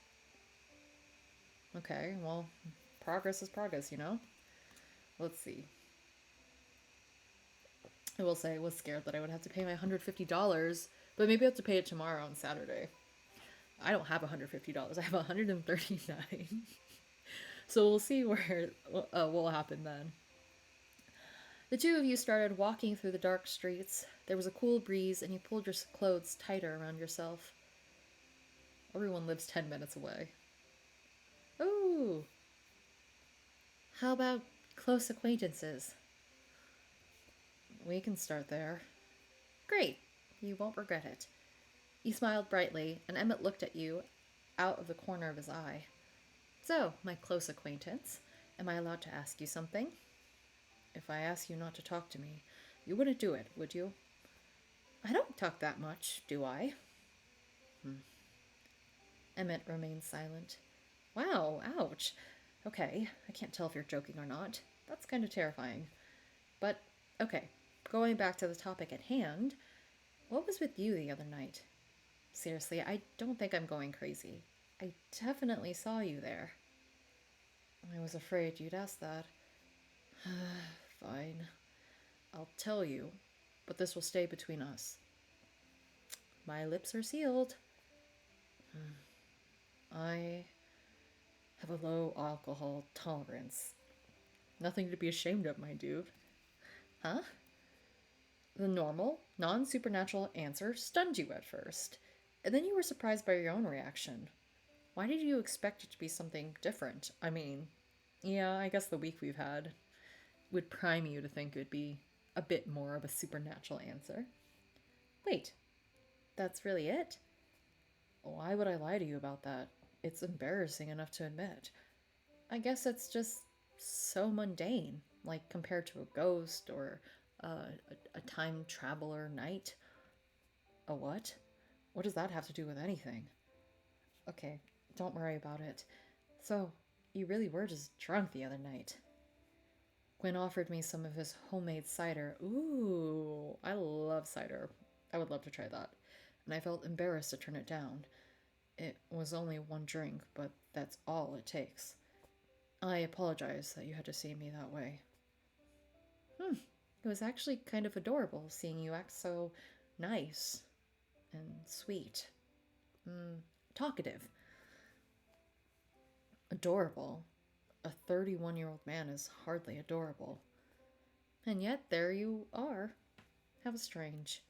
Okay, well, progress is progress, you know? Let's see. I will say I was scared that I would have to pay my $150, but maybe I have to pay it tomorrow on Saturday. I don't have $150, I have $139. So we'll see what will happen then. The two of you started walking through the dark streets. There was a cool breeze, and you pulled your clothes tighter around yourself. Everyone lives 10 minutes away. Ooh. How about close acquaintances? We can start there. Great. You won't regret it. He smiled brightly, and Emmett looked at you out of the corner of his eye. So, my close acquaintance, am I allowed to ask you something? If I ask you not to talk to me, you wouldn't do it, would you? I don't talk that much, do I? Emmett remained silent. Wow, ouch. Okay, I can't tell if you're joking or not. That's kind of terrifying. But, okay, going back to the topic at hand, what was with you the other night? Seriously, I don't think I'm going crazy. I definitely saw you there. I was afraid you'd ask that. Fine. I'll tell you, but this will stay between us. My lips are sealed. I have a low alcohol tolerance. Nothing to be ashamed of, my dude. Huh? The normal, non supernatural answer stunned you at first, and then you were surprised by your own reaction. Why did you expect it to be something different? I mean, yeah, I guess the week we've had would prime you to think it would be a bit more of a supernatural answer. Wait, that's really it? Why would I lie to you about that? It's embarrassing enough to admit. I guess it's just so mundane, like compared to a ghost or a time traveler night. A what? What does that have to do with anything? Okay, don't worry about it. So, you really were just drunk the other night. Quinn offered me some of his homemade cider. Ooh, I love cider. I would love to try that. And I felt embarrassed to turn it down. It was only one drink, but that's all it takes. I apologize that you had to see me that way. It was actually kind of adorable seeing you act so nice and sweet. Talkative. Adorable. A 31-year-old man is hardly adorable. And yet, there you are. How strange.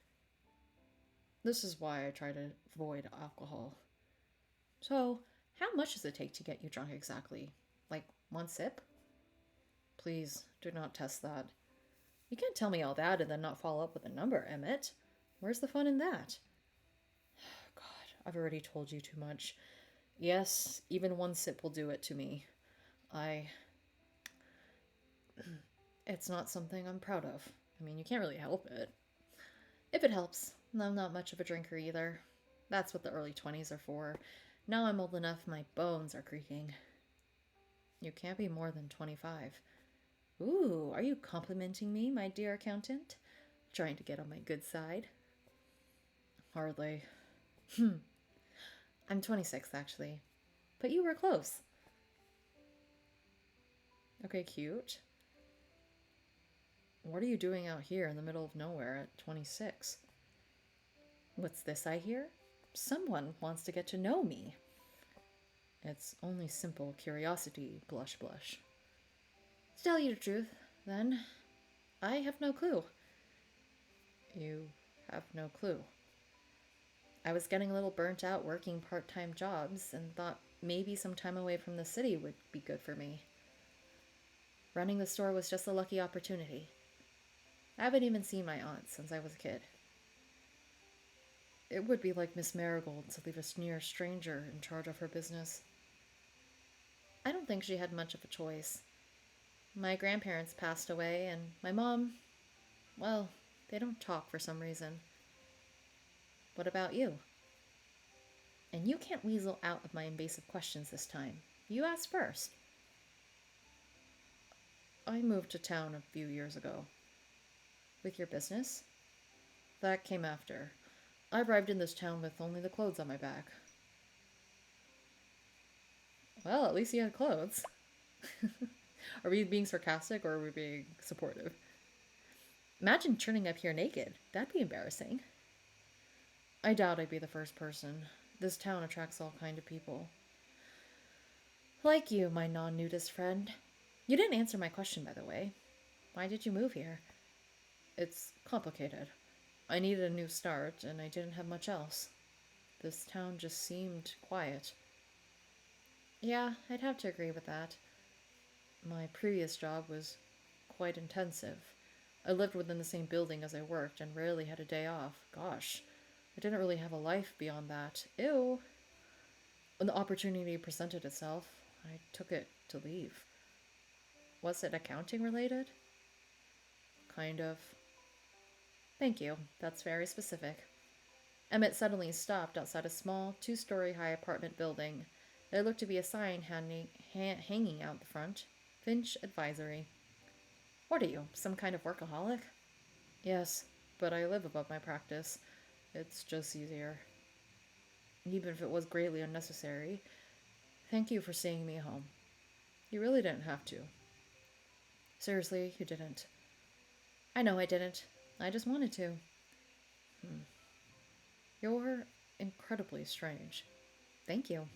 This is why I try to avoid alcohol. So, how much does it take to get you drunk exactly? Like one sip? Please, do not test that. You can't tell me all that and then not follow up with a number, Emmett. Where's the fun in that? God, I've already told you too much. Yes, even one sip will do it to me. It's not something I'm proud of. I mean, you can't really help it. If it helps, I'm not much of a drinker either. That's what the early 20s are for. Now I'm old enough, my bones are creaking. You can't be more than 25. Ooh, are you complimenting me, my dear accountant? Trying to get on my good side? Hardly. I'm 26, actually. But you were close. Okay, cute. What are you doing out here in the middle of nowhere at 26? What's this I hear? Someone wants to get to know me. It's only simple curiosity, blush blush. To tell you the truth, then, I have no clue. You have no clue. I was getting a little burnt out working part-time jobs and thought maybe some time away from the city would be good for me. Running the store was just a lucky opportunity. I haven't even seen my aunt since I was a kid. It would be like Miss Marigold to leave a near stranger in charge of her business. I don't think she had much of a choice. My grandparents passed away, and my mom, well, they don't talk for some reason. What about you? And you can't weasel out of my invasive questions this time. You asked first. I moved to town a few years ago. With your business? That came after. I arrived in this town with only the clothes on my back. Well, at least you had clothes. Are we being sarcastic or are we being supportive? Imagine turning up here naked. That'd be embarrassing. I doubt I'd be the first person. This town attracts all kind of people. Like you, my non-nudist friend. You didn't answer my question, by the way. Why did you move here? It's complicated. I needed a new start, and I didn't have much else. This town just seemed quiet. Yeah, I'd have to agree with that. My previous job was quite intensive. I lived within the same building as I worked and rarely had a day off. Gosh, I didn't really have a life beyond that. Ew. When the opportunity presented itself, I took it to leave. Was it accounting related? Kind of. Thank you. That's very specific. Emmett suddenly stopped outside a small, two-story high apartment building. There looked to be a sign hanging out the front. Finch Advisory. What are you, some kind of workaholic? Yes, but I live above my practice. It's just easier. Even if it was greatly unnecessary. Thank you for seeing me home. You really didn't have to. Seriously, you didn't. I know I didn't. I just wanted to. You're incredibly strange. Thank you.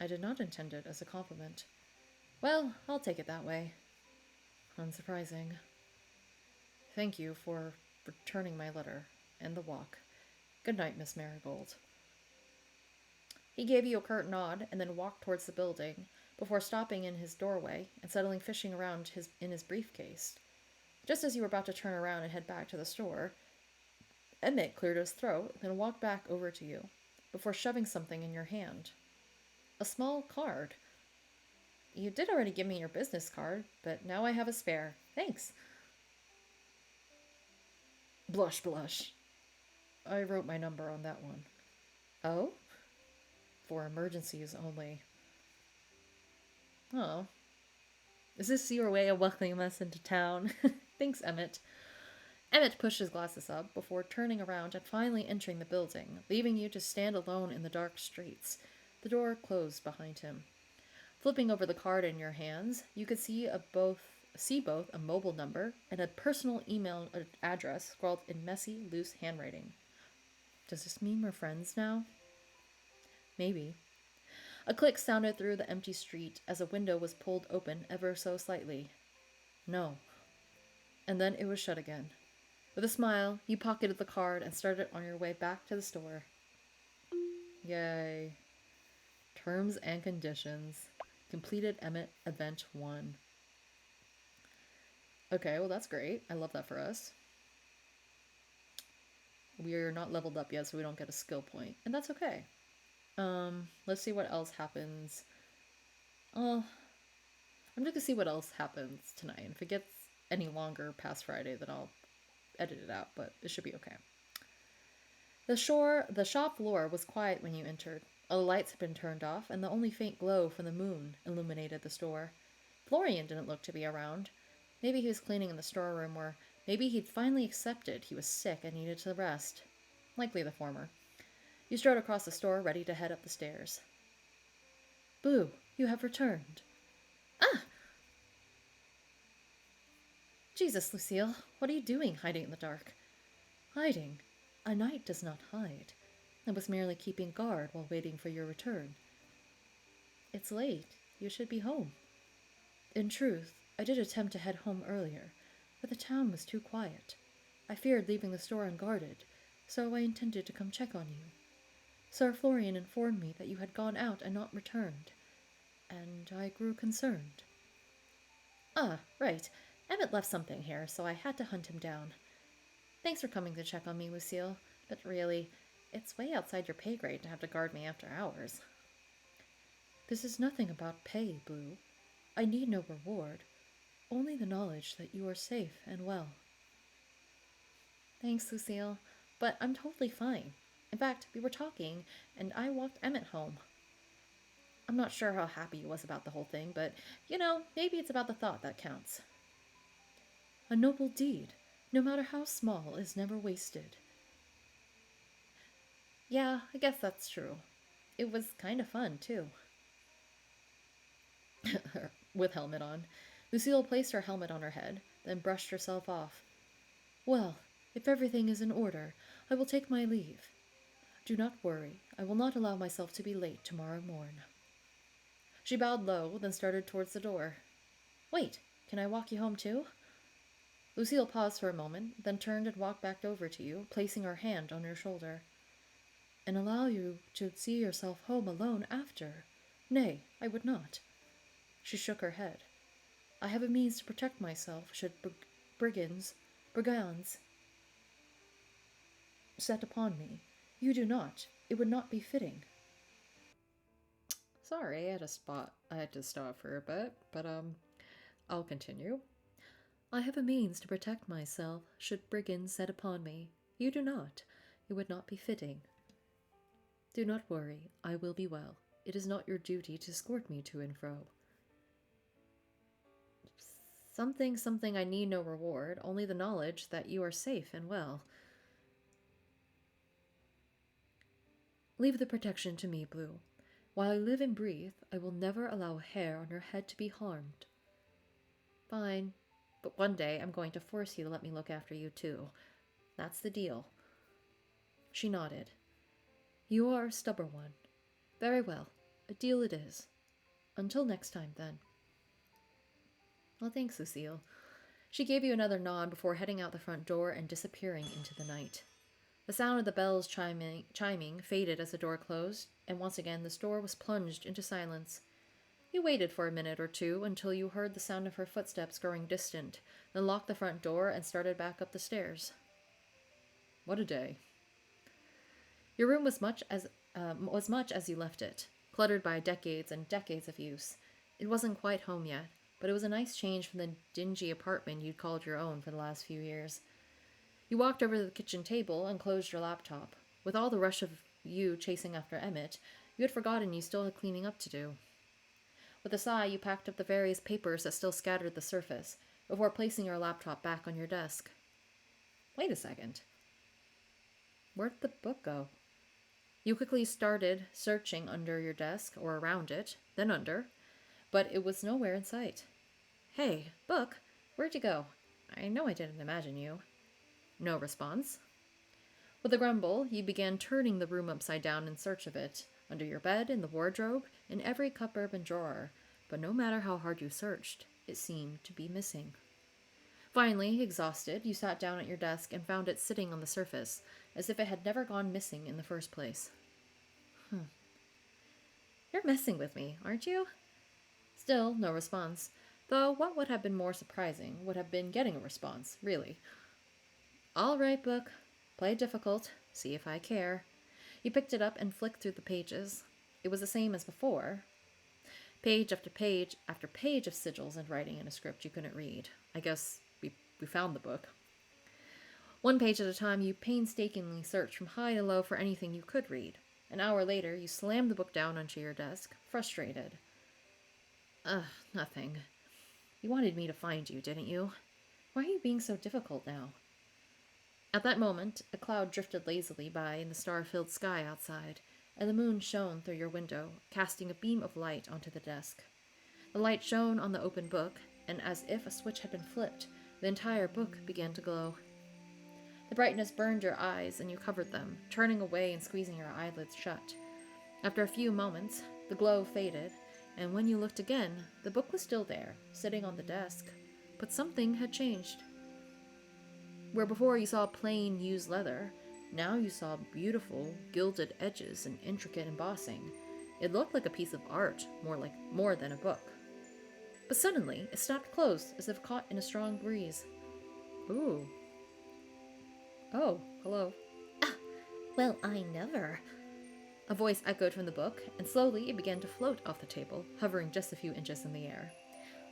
I did not intend it as a compliment. Well, I'll take it that way. Unsurprising. Thank you for returning my letter and the walk. Good night, Miss Marigold. He gave you a curt nod and then walked towards the building before stopping in his doorway and settling fishing around in his briefcase. Just as you were about to turn around and head back to the store, Emmett cleared his throat, then walked back over to you before shoving something in your hand. A small card. You did already give me your business card, but now I have a spare. Thanks. Blush, blush. I wrote my number on that one. Oh? For emergencies only. Oh. Is this your way of welcoming us into town? Thanks, Emmett. Emmett pushed his glasses up before turning around and finally entering the building, leaving you to stand alone in the dark streets. The door closed behind him. Flipping over the card in your hands, you could see both a mobile number and a personal email address scrawled in messy, loose handwriting. Does this mean we're friends now? Maybe. A click sounded through the empty street as a window was pulled open ever so slightly. No. And then it was shut again. With a smile, you pocketed the card and started on your way back to the store. Yay. Terms and conditions. Completed Emmett Event 1. Okay, well that's great. I love that for us. We're not leveled up yet, so we don't get a skill point. And that's okay. Let's see what else happens. I'm just gonna see what else happens tonight. And if it gets any longer past Friday, then I'll edit it out, but it should be okay. The shop floor was quiet when you entered. All the lights had been turned off, and the only faint glow from the moon illuminated the store. Florian didn't look to be around. Maybe he was cleaning in the storeroom, or maybe he'd finally accepted he was sick and needed to rest. Likely the former. You strode across the store, ready to head up the stairs. Boo, you have returned. Ah! Jesus, Lucille, what are you doing hiding in the dark? Hiding? A knight does not hide. I was merely keeping guard while waiting for your return. It's late. You should be home. In truth, I did attempt to head home earlier, but the town was too quiet. I feared leaving the store unguarded, so I intended to come check on you. Sir Florian informed me that you had gone out and not returned, and I grew concerned. Ah, right. Emmett left something here, so I had to hunt him down. Thanks for coming to check on me, Lucille, but really, it's way outside your pay grade to have to guard me after hours. This is nothing about pay, Blue. I need no reward, only the knowledge that you are safe and well. Thanks, Lucille, but I'm totally fine. In fact, we were talking, and I walked Emmett home. I'm not sure how happy he was about the whole thing, but, maybe it's about the thought that counts. A noble deed, no matter how small, is never wasted. Yeah, I guess that's true. It was kind of fun, too. With helmet on, Lucille placed her helmet on her head, then brushed herself off. Well, if everything is in order, I will take my leave. Do not worry, I will not allow myself to be late tomorrow morn. She bowed low, then started towards the door. Wait, can I walk you home too? Lucille paused for a moment, then turned and walked back over to you, placing her hand on your shoulder. And allow you to see yourself home alone after? Nay, I would not. She shook her head. I have a means to protect myself should brigands set upon me. You do not. It would not be fitting. Sorry, I had to stop for a bit, but I'll continue. I have a means to protect myself should brigands set upon me. You do not. It would not be fitting. Do not worry, I will be well. It is not your duty to escort me to and fro. Something I need no reward, only the knowledge that you are safe and well. Leave the protection to me, Blue. While I live and breathe, I will never allow a hair on your head to be harmed. Fine, but one day I'm going to force you to let me look after you too. That's the deal. She nodded. You are a stubborn one. Very well, a deal it is. Until next time, then. Well, thanks, Lucille. She gave you another nod before heading out the front door and disappearing into the night. The sound of the bells chiming faded as the door closed, and once again the store was plunged into silence. You waited for a minute or two until you heard the sound of her footsteps growing distant, then locked the front door and started back up the stairs. What a day. Your room was much as you left it, cluttered by decades and decades of use. It wasn't quite home yet, but it was a nice change from the dingy apartment you'd called your own for the last few years. You walked over to the kitchen table and closed your laptop. With all the rush of you chasing after Emmett, you had forgotten you still had cleaning up to do. With a sigh, you packed up the various papers that still scattered the surface, before placing your laptop back on your desk. Wait a second. Where'd the book go? You quickly started searching under your desk, or around it, then under, but it was nowhere in sight. Hey, book, where'd you go? I know I didn't imagine you. No response. With a grumble, you began turning the room upside down in search of it, under your bed, in the wardrobe, in every cupboard and drawer, but no matter how hard you searched, it seemed to be missing. Finally, exhausted, you sat down at your desk and found it sitting on the surface, as if it had never gone missing in the first place. You're messing with me, aren't you? Still, no response, though what would have been more surprising would have been getting a response, really. All right, book. Play difficult. See if I care. You picked it up and flicked through the pages. It was the same as before. Page after page after page of sigils and writing in a script you couldn't read. I guess we found the book. One page at a time, you painstakingly searched from high to low for anything you could read. An hour later, you slammed the book down onto your desk, frustrated. Nothing. You wanted me to find you, didn't you? Why are you being so difficult now? At that moment, a cloud drifted lazily by in the star-filled sky outside, and the moon shone through your window, casting a beam of light onto the desk. The light shone on the open book, and as if a switch had been flipped, the entire book began to glow. The brightness burned your eyes, and you covered them, turning away and squeezing your eyelids shut. After a few moments, the glow faded, and when you looked again, the book was still there, sitting on the desk. But something had changed. Where before you saw plain used leather, now you saw beautiful, gilded edges and intricate embossing. It looked like a piece of art, more than a book. But suddenly, it stopped close, as if caught in a strong breeze. Ooh. Oh, hello. Well, I never. A voice echoed from the book, and slowly it began to float off the table, hovering just a few inches in the air.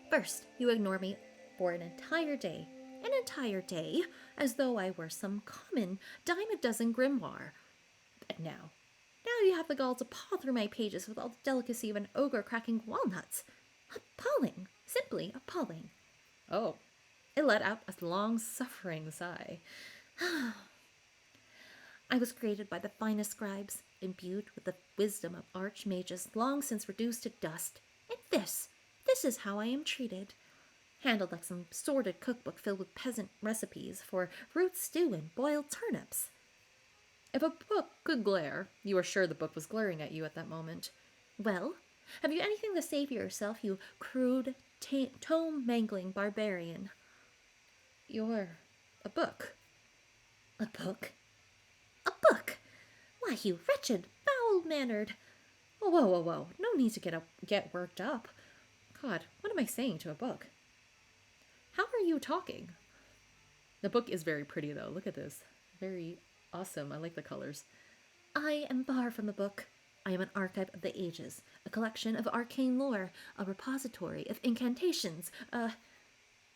First, you ignore me for an entire day, as though I were some common dime-a-dozen grimoire. But now you have the gall to paw through my pages with all the delicacy of an ogre cracking walnuts. Appalling. Simply appalling. Oh. It let out a long-suffering sigh. I was created by the finest scribes, imbued with the wisdom of archmages long since reduced to dust. And this is how I am treated. Handled like some sordid cookbook filled with peasant recipes for root stew and boiled turnips. If a book could glare, you were sure the book was glaring at you at that moment. Well, have you anything to say for yourself, you crude, tome-mangling barbarian? You're a book. A book? A book? Why, you wretched, foul-mannered... Whoa. No need to get worked up. God, what am I saying to a book? How are you talking? The book is very pretty, though. Look at this. Very awesome. I like the colors. I am far from a book. I am an archive of the ages, a collection of arcane lore, a repository of incantations,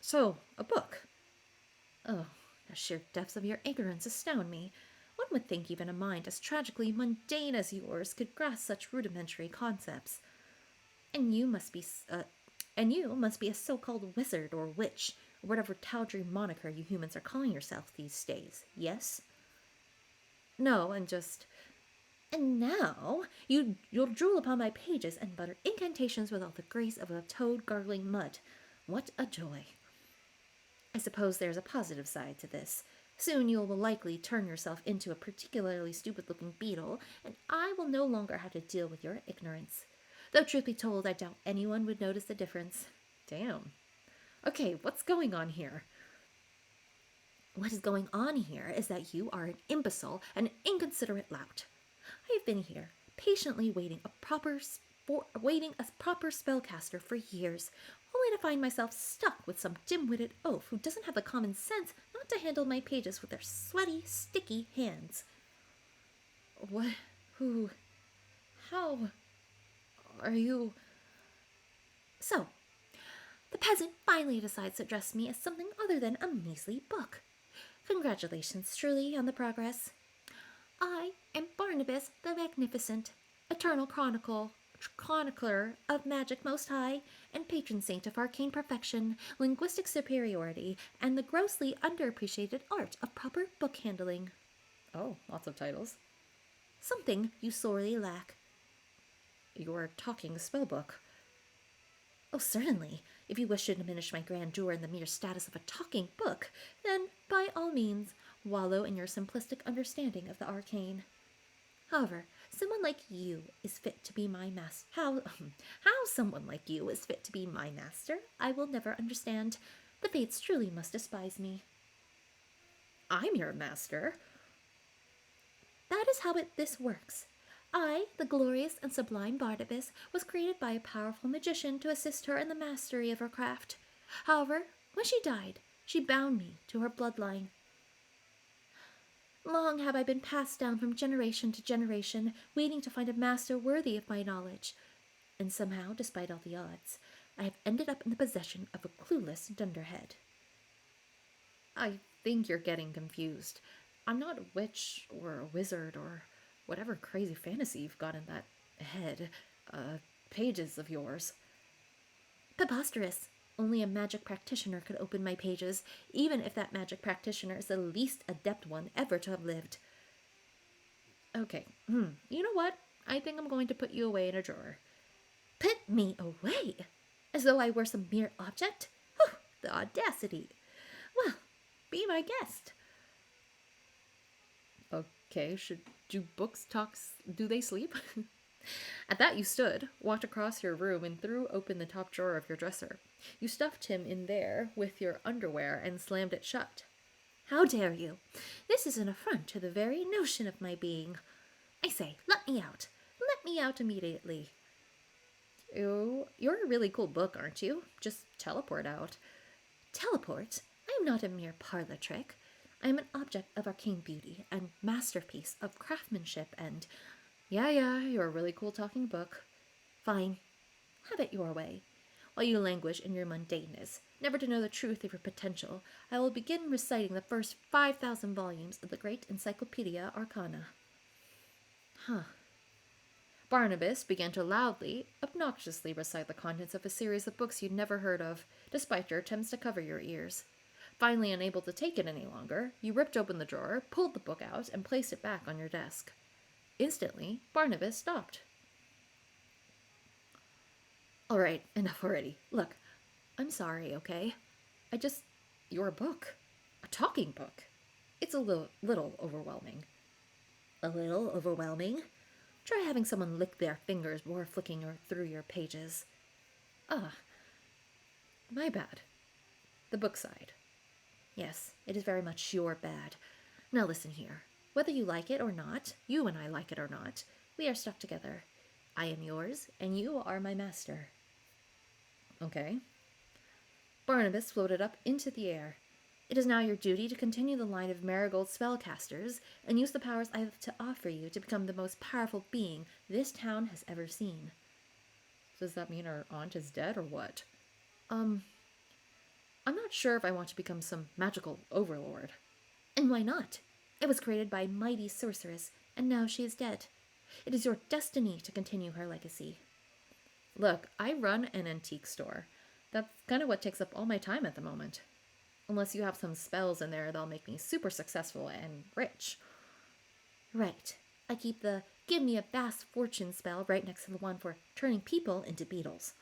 So, a book. Oh, the sheer depths of your ignorance astound me. One would think even a mind as tragically mundane as yours could grasp such rudimentary concepts. And you must be, And you must be a so-called wizard or witch, or whatever tawdry moniker you humans are calling yourself these days, yes? No, I'm just. And now you'll drool upon my pages and mutter incantations with all the grace of a toad gargling mud. What a joy. I suppose there's a positive side to this. Soon you will likely turn yourself into a particularly stupid-looking beetle, and I will no longer have to deal with your ignorance. Though truth be told, I doubt anyone would notice the difference. Damn. Okay, what's going on here? What is going on here is that you are an imbecile and an inconsiderate lout. I have been here, patiently waiting a proper spellcaster for years, only to find myself stuck with some dim-witted oaf who doesn't have the common sense not to handle my pages with their sweaty, sticky hands. What? Who? How? Are you? So, the peasant finally decides to address me as something other than a measly book. Congratulations, truly, on the progress. I am Barnabas the Magnificent, eternal chronicler of magic most high, and patron saint of arcane perfection, linguistic superiority, and the grossly underappreciated art of proper book handling. Oh, lots of titles. Something you sorely lack. Your talking spellbook. Oh, certainly. If you wish to diminish my grandeur in the mere status of a talking book, then, by all means, wallow in your simplistic understanding of the arcane. However, someone like you is fit to be my master. How someone like you is fit to be my master, I will never understand. The fates truly must despise me. I'm your master. That is how this works. I, the glorious and sublime Barnabas, was created by a powerful magician to assist her in the mastery of her craft. However, when she died, she bound me to her bloodline. Long have I been passed down from generation to generation, waiting to find a master worthy of my knowledge. And somehow, despite all the odds, I have ended up in the possession of a clueless dunderhead. I think you're getting confused. I'm not a witch or a wizard or whatever crazy fantasy you've got in that pages of yours. Preposterous. Only a magic practitioner could open my pages, even if that magic practitioner is the least adept one ever to have lived. Okay, you know what? I think I'm going to put you away in a drawer. Put me away? As though I were some mere object? Oh, the audacity. Well, be my guest. Okay, do books talk? Do they sleep? At that you stood, walked across your room, and threw open the top drawer of your dresser. You stuffed him in there with your underwear and slammed it shut. How dare you? This is an affront to the very notion of my being. I say, let me out. Let me out immediately. You're a really cool book, aren't you? Just teleport out. Teleport? I am not a mere parlor trick. I am an object of arcane beauty and masterpiece of craftsmanship and... Yeah, you're a really cool talking book. Fine. Have it your way. While you languish in your mundaneness, never to know the truth of your potential, I will begin reciting the first 5,000 volumes of the great Encyclopedia Arcana. Barnabas began to loudly, obnoxiously recite the contents of a series of books you'd never heard of, despite your attempts to cover your ears. Finally unable to take it any longer, you ripped open the drawer, pulled the book out, and placed it back on your desk. Instantly, Barnabas stopped. All right, enough already. Look, I'm sorry, okay? You're a book. A talking book. It's a little overwhelming. A little overwhelming? Try having someone lick their fingers before flicking through your pages. My bad. The book side. Yes, it is very much your bad. Now listen here. Whether you like it or not, you and I like it or not, we are stuck together. I am yours, and you are my master. Okay. Barnabas floated up into the air. It is now your duty to continue the line of marigold spellcasters and use the powers I have to offer you to become the most powerful being this town has ever seen. Does that mean our aunt is dead or what? I'm not sure if I want to become some magical overlord. And why not? It was created by a mighty sorceress, and now she is dead. It is your destiny to continue her legacy. Look, I run an antique store. That's kind of what takes up all my time at the moment. Unless you have some spells in there that'll make me super successful and rich. Right. I keep the give me a vast fortune spell right next to the one for turning people into beetles.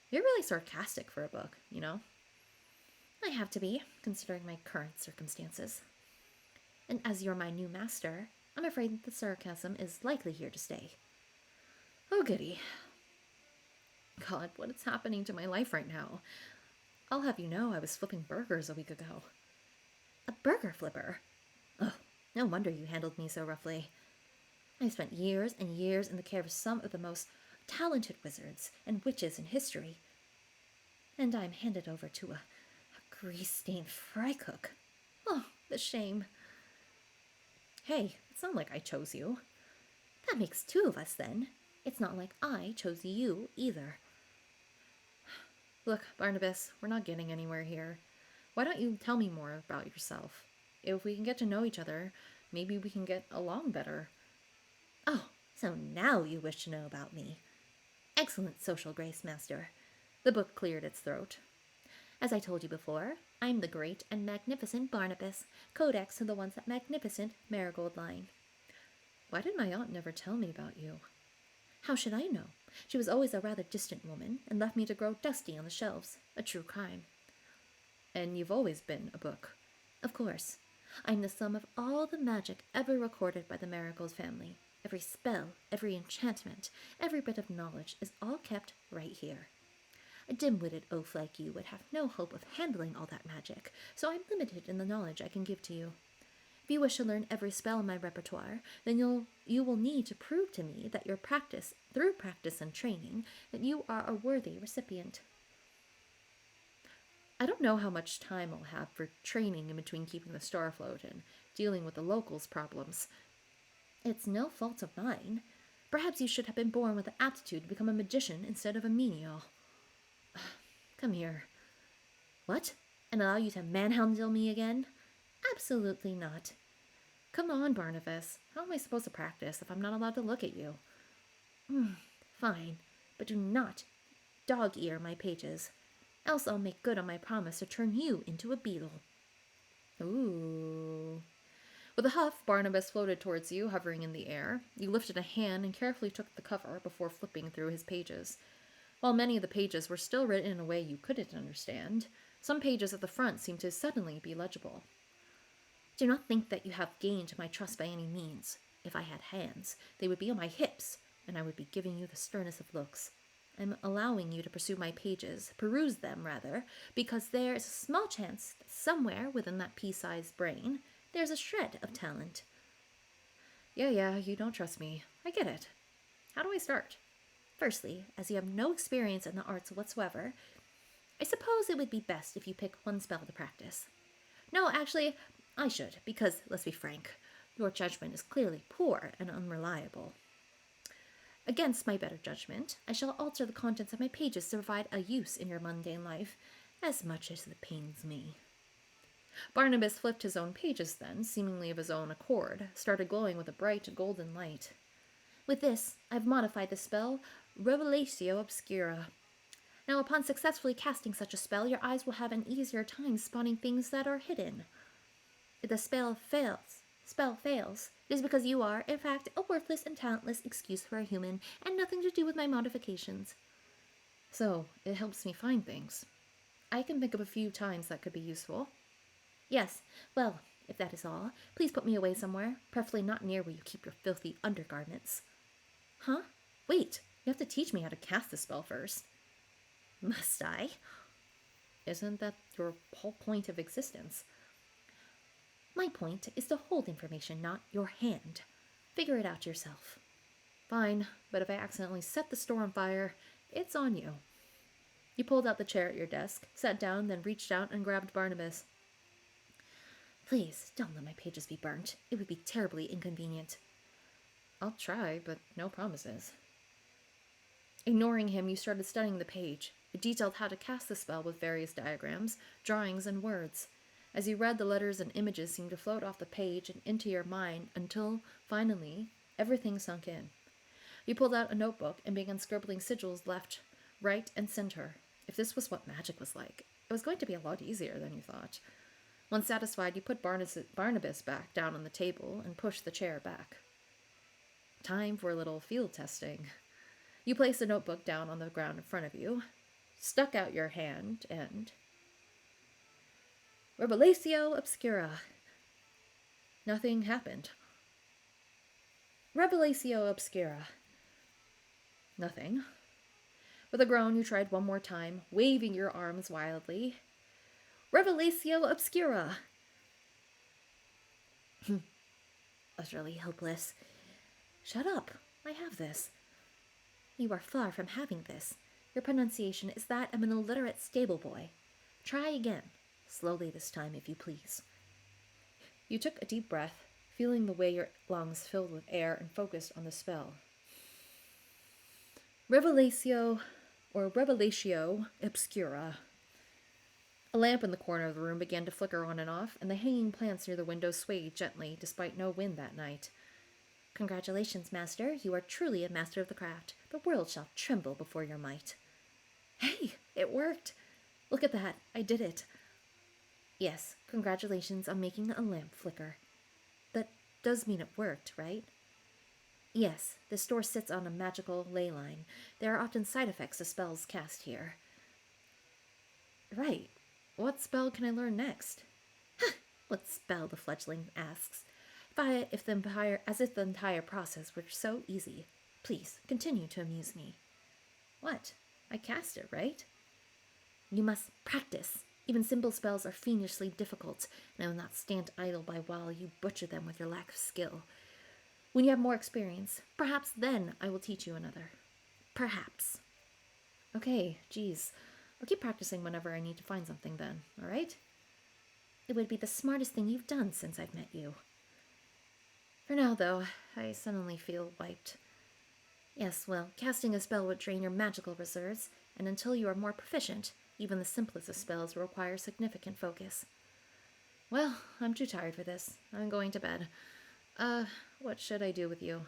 You're really sarcastic for a book, you know? I have to be, considering my current circumstances. And as you're my new master, I'm afraid that the sarcasm is likely here to stay. Oh, goody. God, what is happening to my life right now? I'll have you know I was flipping burgers a week ago. A burger flipper? Oh, no wonder you handled me so roughly. I spent years and years in the care of some of the most talented wizards and witches in history. And I'm handed over to a grease-stained fry cook. Oh, the shame. Hey, it's not like I chose you. That makes two of us then. It's not like I chose you either. Look, Barnabas, we're not getting anywhere here. Why don't you tell me more about yourself? If we can get to know each other, maybe we can get along better. Oh, so now you wish to know about me. Excellent social grace, master. The book cleared its throat. As I told you before, I'm the great and magnificent Barnabas, codex to the once that magnificent Marigold line. Why did my aunt never tell me about you? How should I know? She was always a rather distant woman, and left me to grow dusty on the shelves. A true crime. And you've always been a book. Of course. I'm the sum of all the magic ever recorded by the Marigold family. Every spell, every enchantment, every bit of knowledge is all kept right here. A dim-witted oaf like you would have no hope of handling all that magic, so I'm limited in the knowledge I can give to you. If you wish to learn every spell in my repertoire, then you will need to prove to me that through practice and training, that you are a worthy recipient. I don't know how much time I'll have for training in between keeping the star afloat and dealing with the locals' problems. It's no fault of mine. Perhaps you should have been born with the aptitude to become a magician instead of a menial. Come here. What? And allow you to manhandle me again? Absolutely not. Come on, Barnabas. How am I supposed to practice if I'm not allowed to look at you? Fine, but do not dog-ear my pages. Else I'll make good on my promise to turn you into a beetle. Ooh. With a huff, Barnabas floated towards you, hovering in the air. You lifted a hand and carefully took the cover before flipping through his pages. While many of the pages were still written in a way you couldn't understand, some pages at the front seemed to suddenly be legible. Do not think that you have gained my trust by any means. If I had hands, they would be on my hips, and I would be giving you the sternest of looks. I'm allowing you to pursue my pages, peruse them, rather, because there is a small chance that somewhere within that pea-sized brain, there's a shred of talent. Yeah, you don't trust me. I get it. How do I start? Firstly, as you have no experience in the arts whatsoever, I suppose it would be best if you pick one spell to practice. No, actually, I should, because, let's be frank, your judgment is clearly poor and unreliable. Against my better judgment, I shall alter the contents of my pages to provide a use in your mundane life, as much as it pains me. Barnabas flipped his own pages then, seemingly of his own accord, started glowing with a bright golden light. With this, I've modified the spell Revelatio Obscura. Now, upon successfully casting such a spell, your eyes will have an easier time spotting things that are hidden. If the spell fails, it is because you are, in fact, a worthless and talentless excuse for a human, and nothing to do with my modifications. So, it helps me find things. I can think of a few times that could be useful. Yes, well, if that is all, please put me away somewhere, preferably not near where you keep your filthy undergarments. Huh? Wait, you have to teach me how to cast the spell first. Must I? Isn't that your whole point of existence? My point is to hold information, not your hand. Figure it out yourself. Fine, but if I accidentally set the store on fire, it's on you. You pulled out the chair at your desk, sat down, then reached out and grabbed Barnabas. Please, don't let my pages be burnt. It would be terribly inconvenient. I'll try, but no promises. Ignoring him, you started studying the page. It detailed how to cast the spell with various diagrams, drawings, and words. As you read, the letters and images seemed to float off the page and into your mind until, finally, everything sunk in. You pulled out a notebook and began scribbling sigils left, right, and center. If this was what magic was like, it was going to be a lot easier than you thought. Once satisfied, you put Barnabas back down on the table and pushed the chair back. Time for a little field testing. You placed the notebook down on the ground in front of you, stuck out your hand, and... Revelatio Obscura. Nothing happened. Revelatio Obscura. Nothing. With a groan, you tried one more time, waving your arms wildly. Revelatio Obscura. Utterly hopeless. Shut up. I have this. You are far from having this. Your pronunciation is that of an illiterate stable boy. Try again. Slowly this time, if you please. You took a deep breath, feeling the way your lungs filled with air and focused on the spell. Revelatio Obscura. A lamp in the corner of the room began to flicker on and off, and the hanging plants near the window swayed gently, despite no wind that night. Congratulations, master. You are truly a master of the craft. The world shall tremble before your might. Hey, it worked. Look at that. I did it. Yes, congratulations on making a lamp flicker. That does mean it worked, right? Yes, this door sits on a magical ley line. There are often side effects to spells cast here. Right. What spell can I learn next? What spell, the fledgling asks. As if the entire process were so easy. Please, continue to amuse me. What? I cast it, right? You must practice. Even simple spells are fiendishly difficult, and I will not stand idle by while you butcher them with your lack of skill. When you have more experience, perhaps then I will teach you another. Perhaps. Okay, geez. I'll keep practicing whenever I need to find something then, all right? It would be the smartest thing you've done since I've met you. For now, though, I suddenly feel wiped. Yes, well, casting a spell would drain your magical reserves, and until you are more proficient, even the simplest of spells will require significant focus. Well, I'm too tired for this. I'm going to bed. What should I do with you?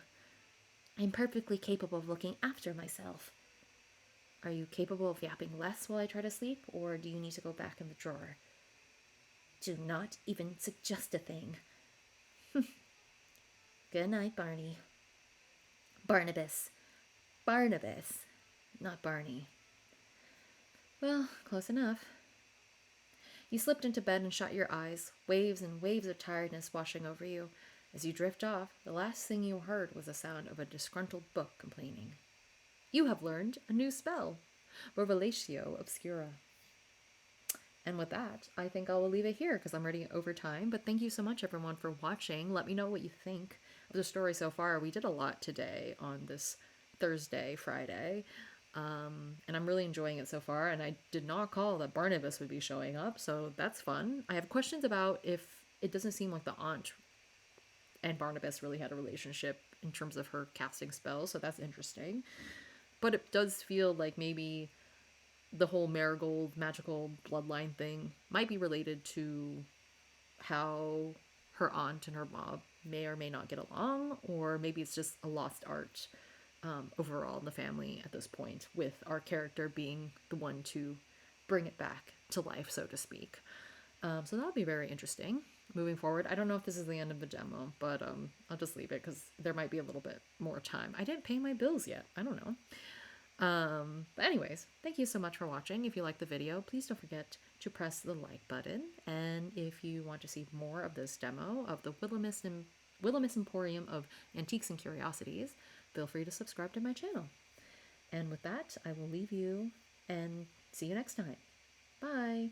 I'm perfectly capable of looking after myself. Are you capable of yapping less while I try to sleep, or do you need to go back in the drawer? Do not even suggest a thing. Good night, Barney. Barnabas. Barnabas, not Barney. Well, close enough. You slipped into bed and shut your eyes, waves and waves of tiredness washing over you. As you drift off, the last thing you heard was the sound of a disgruntled book complaining. You have learned a new spell, Revelatio Obscura. And with that, I think I will leave it here because I'm running over time. But thank you so much, everyone, for watching. Let me know what you think of the story so far. We did a lot today on this Thursday, Friday. And I'm really enjoying it so far. And I did not call that Barnabas would be showing up, so that's fun. I have questions about if it doesn't seem like the aunt and Barnabas really had a relationship in terms of her casting spells, so that's interesting. But it does feel like maybe the whole Marigold magical bloodline thing might be related to how her aunt and her mom may or may not get along, or maybe it's just a lost art overall in the family at this point, with our character being the one to bring it back to life, so to speak. So that'll be very interesting moving forward. I don't know if this is the end of the demo, but I'll just leave it because there might be a little bit more time. I didn't pay my bills yet. I don't know. But anyways, thank you so much for watching. If you liked the video, please don't forget to press the like button. And if you want to see more of this demo of the Willowmist Emporium of Antiques and Curiosities, feel free to subscribe to my channel. And with that, I will leave you and see you next time. Bye!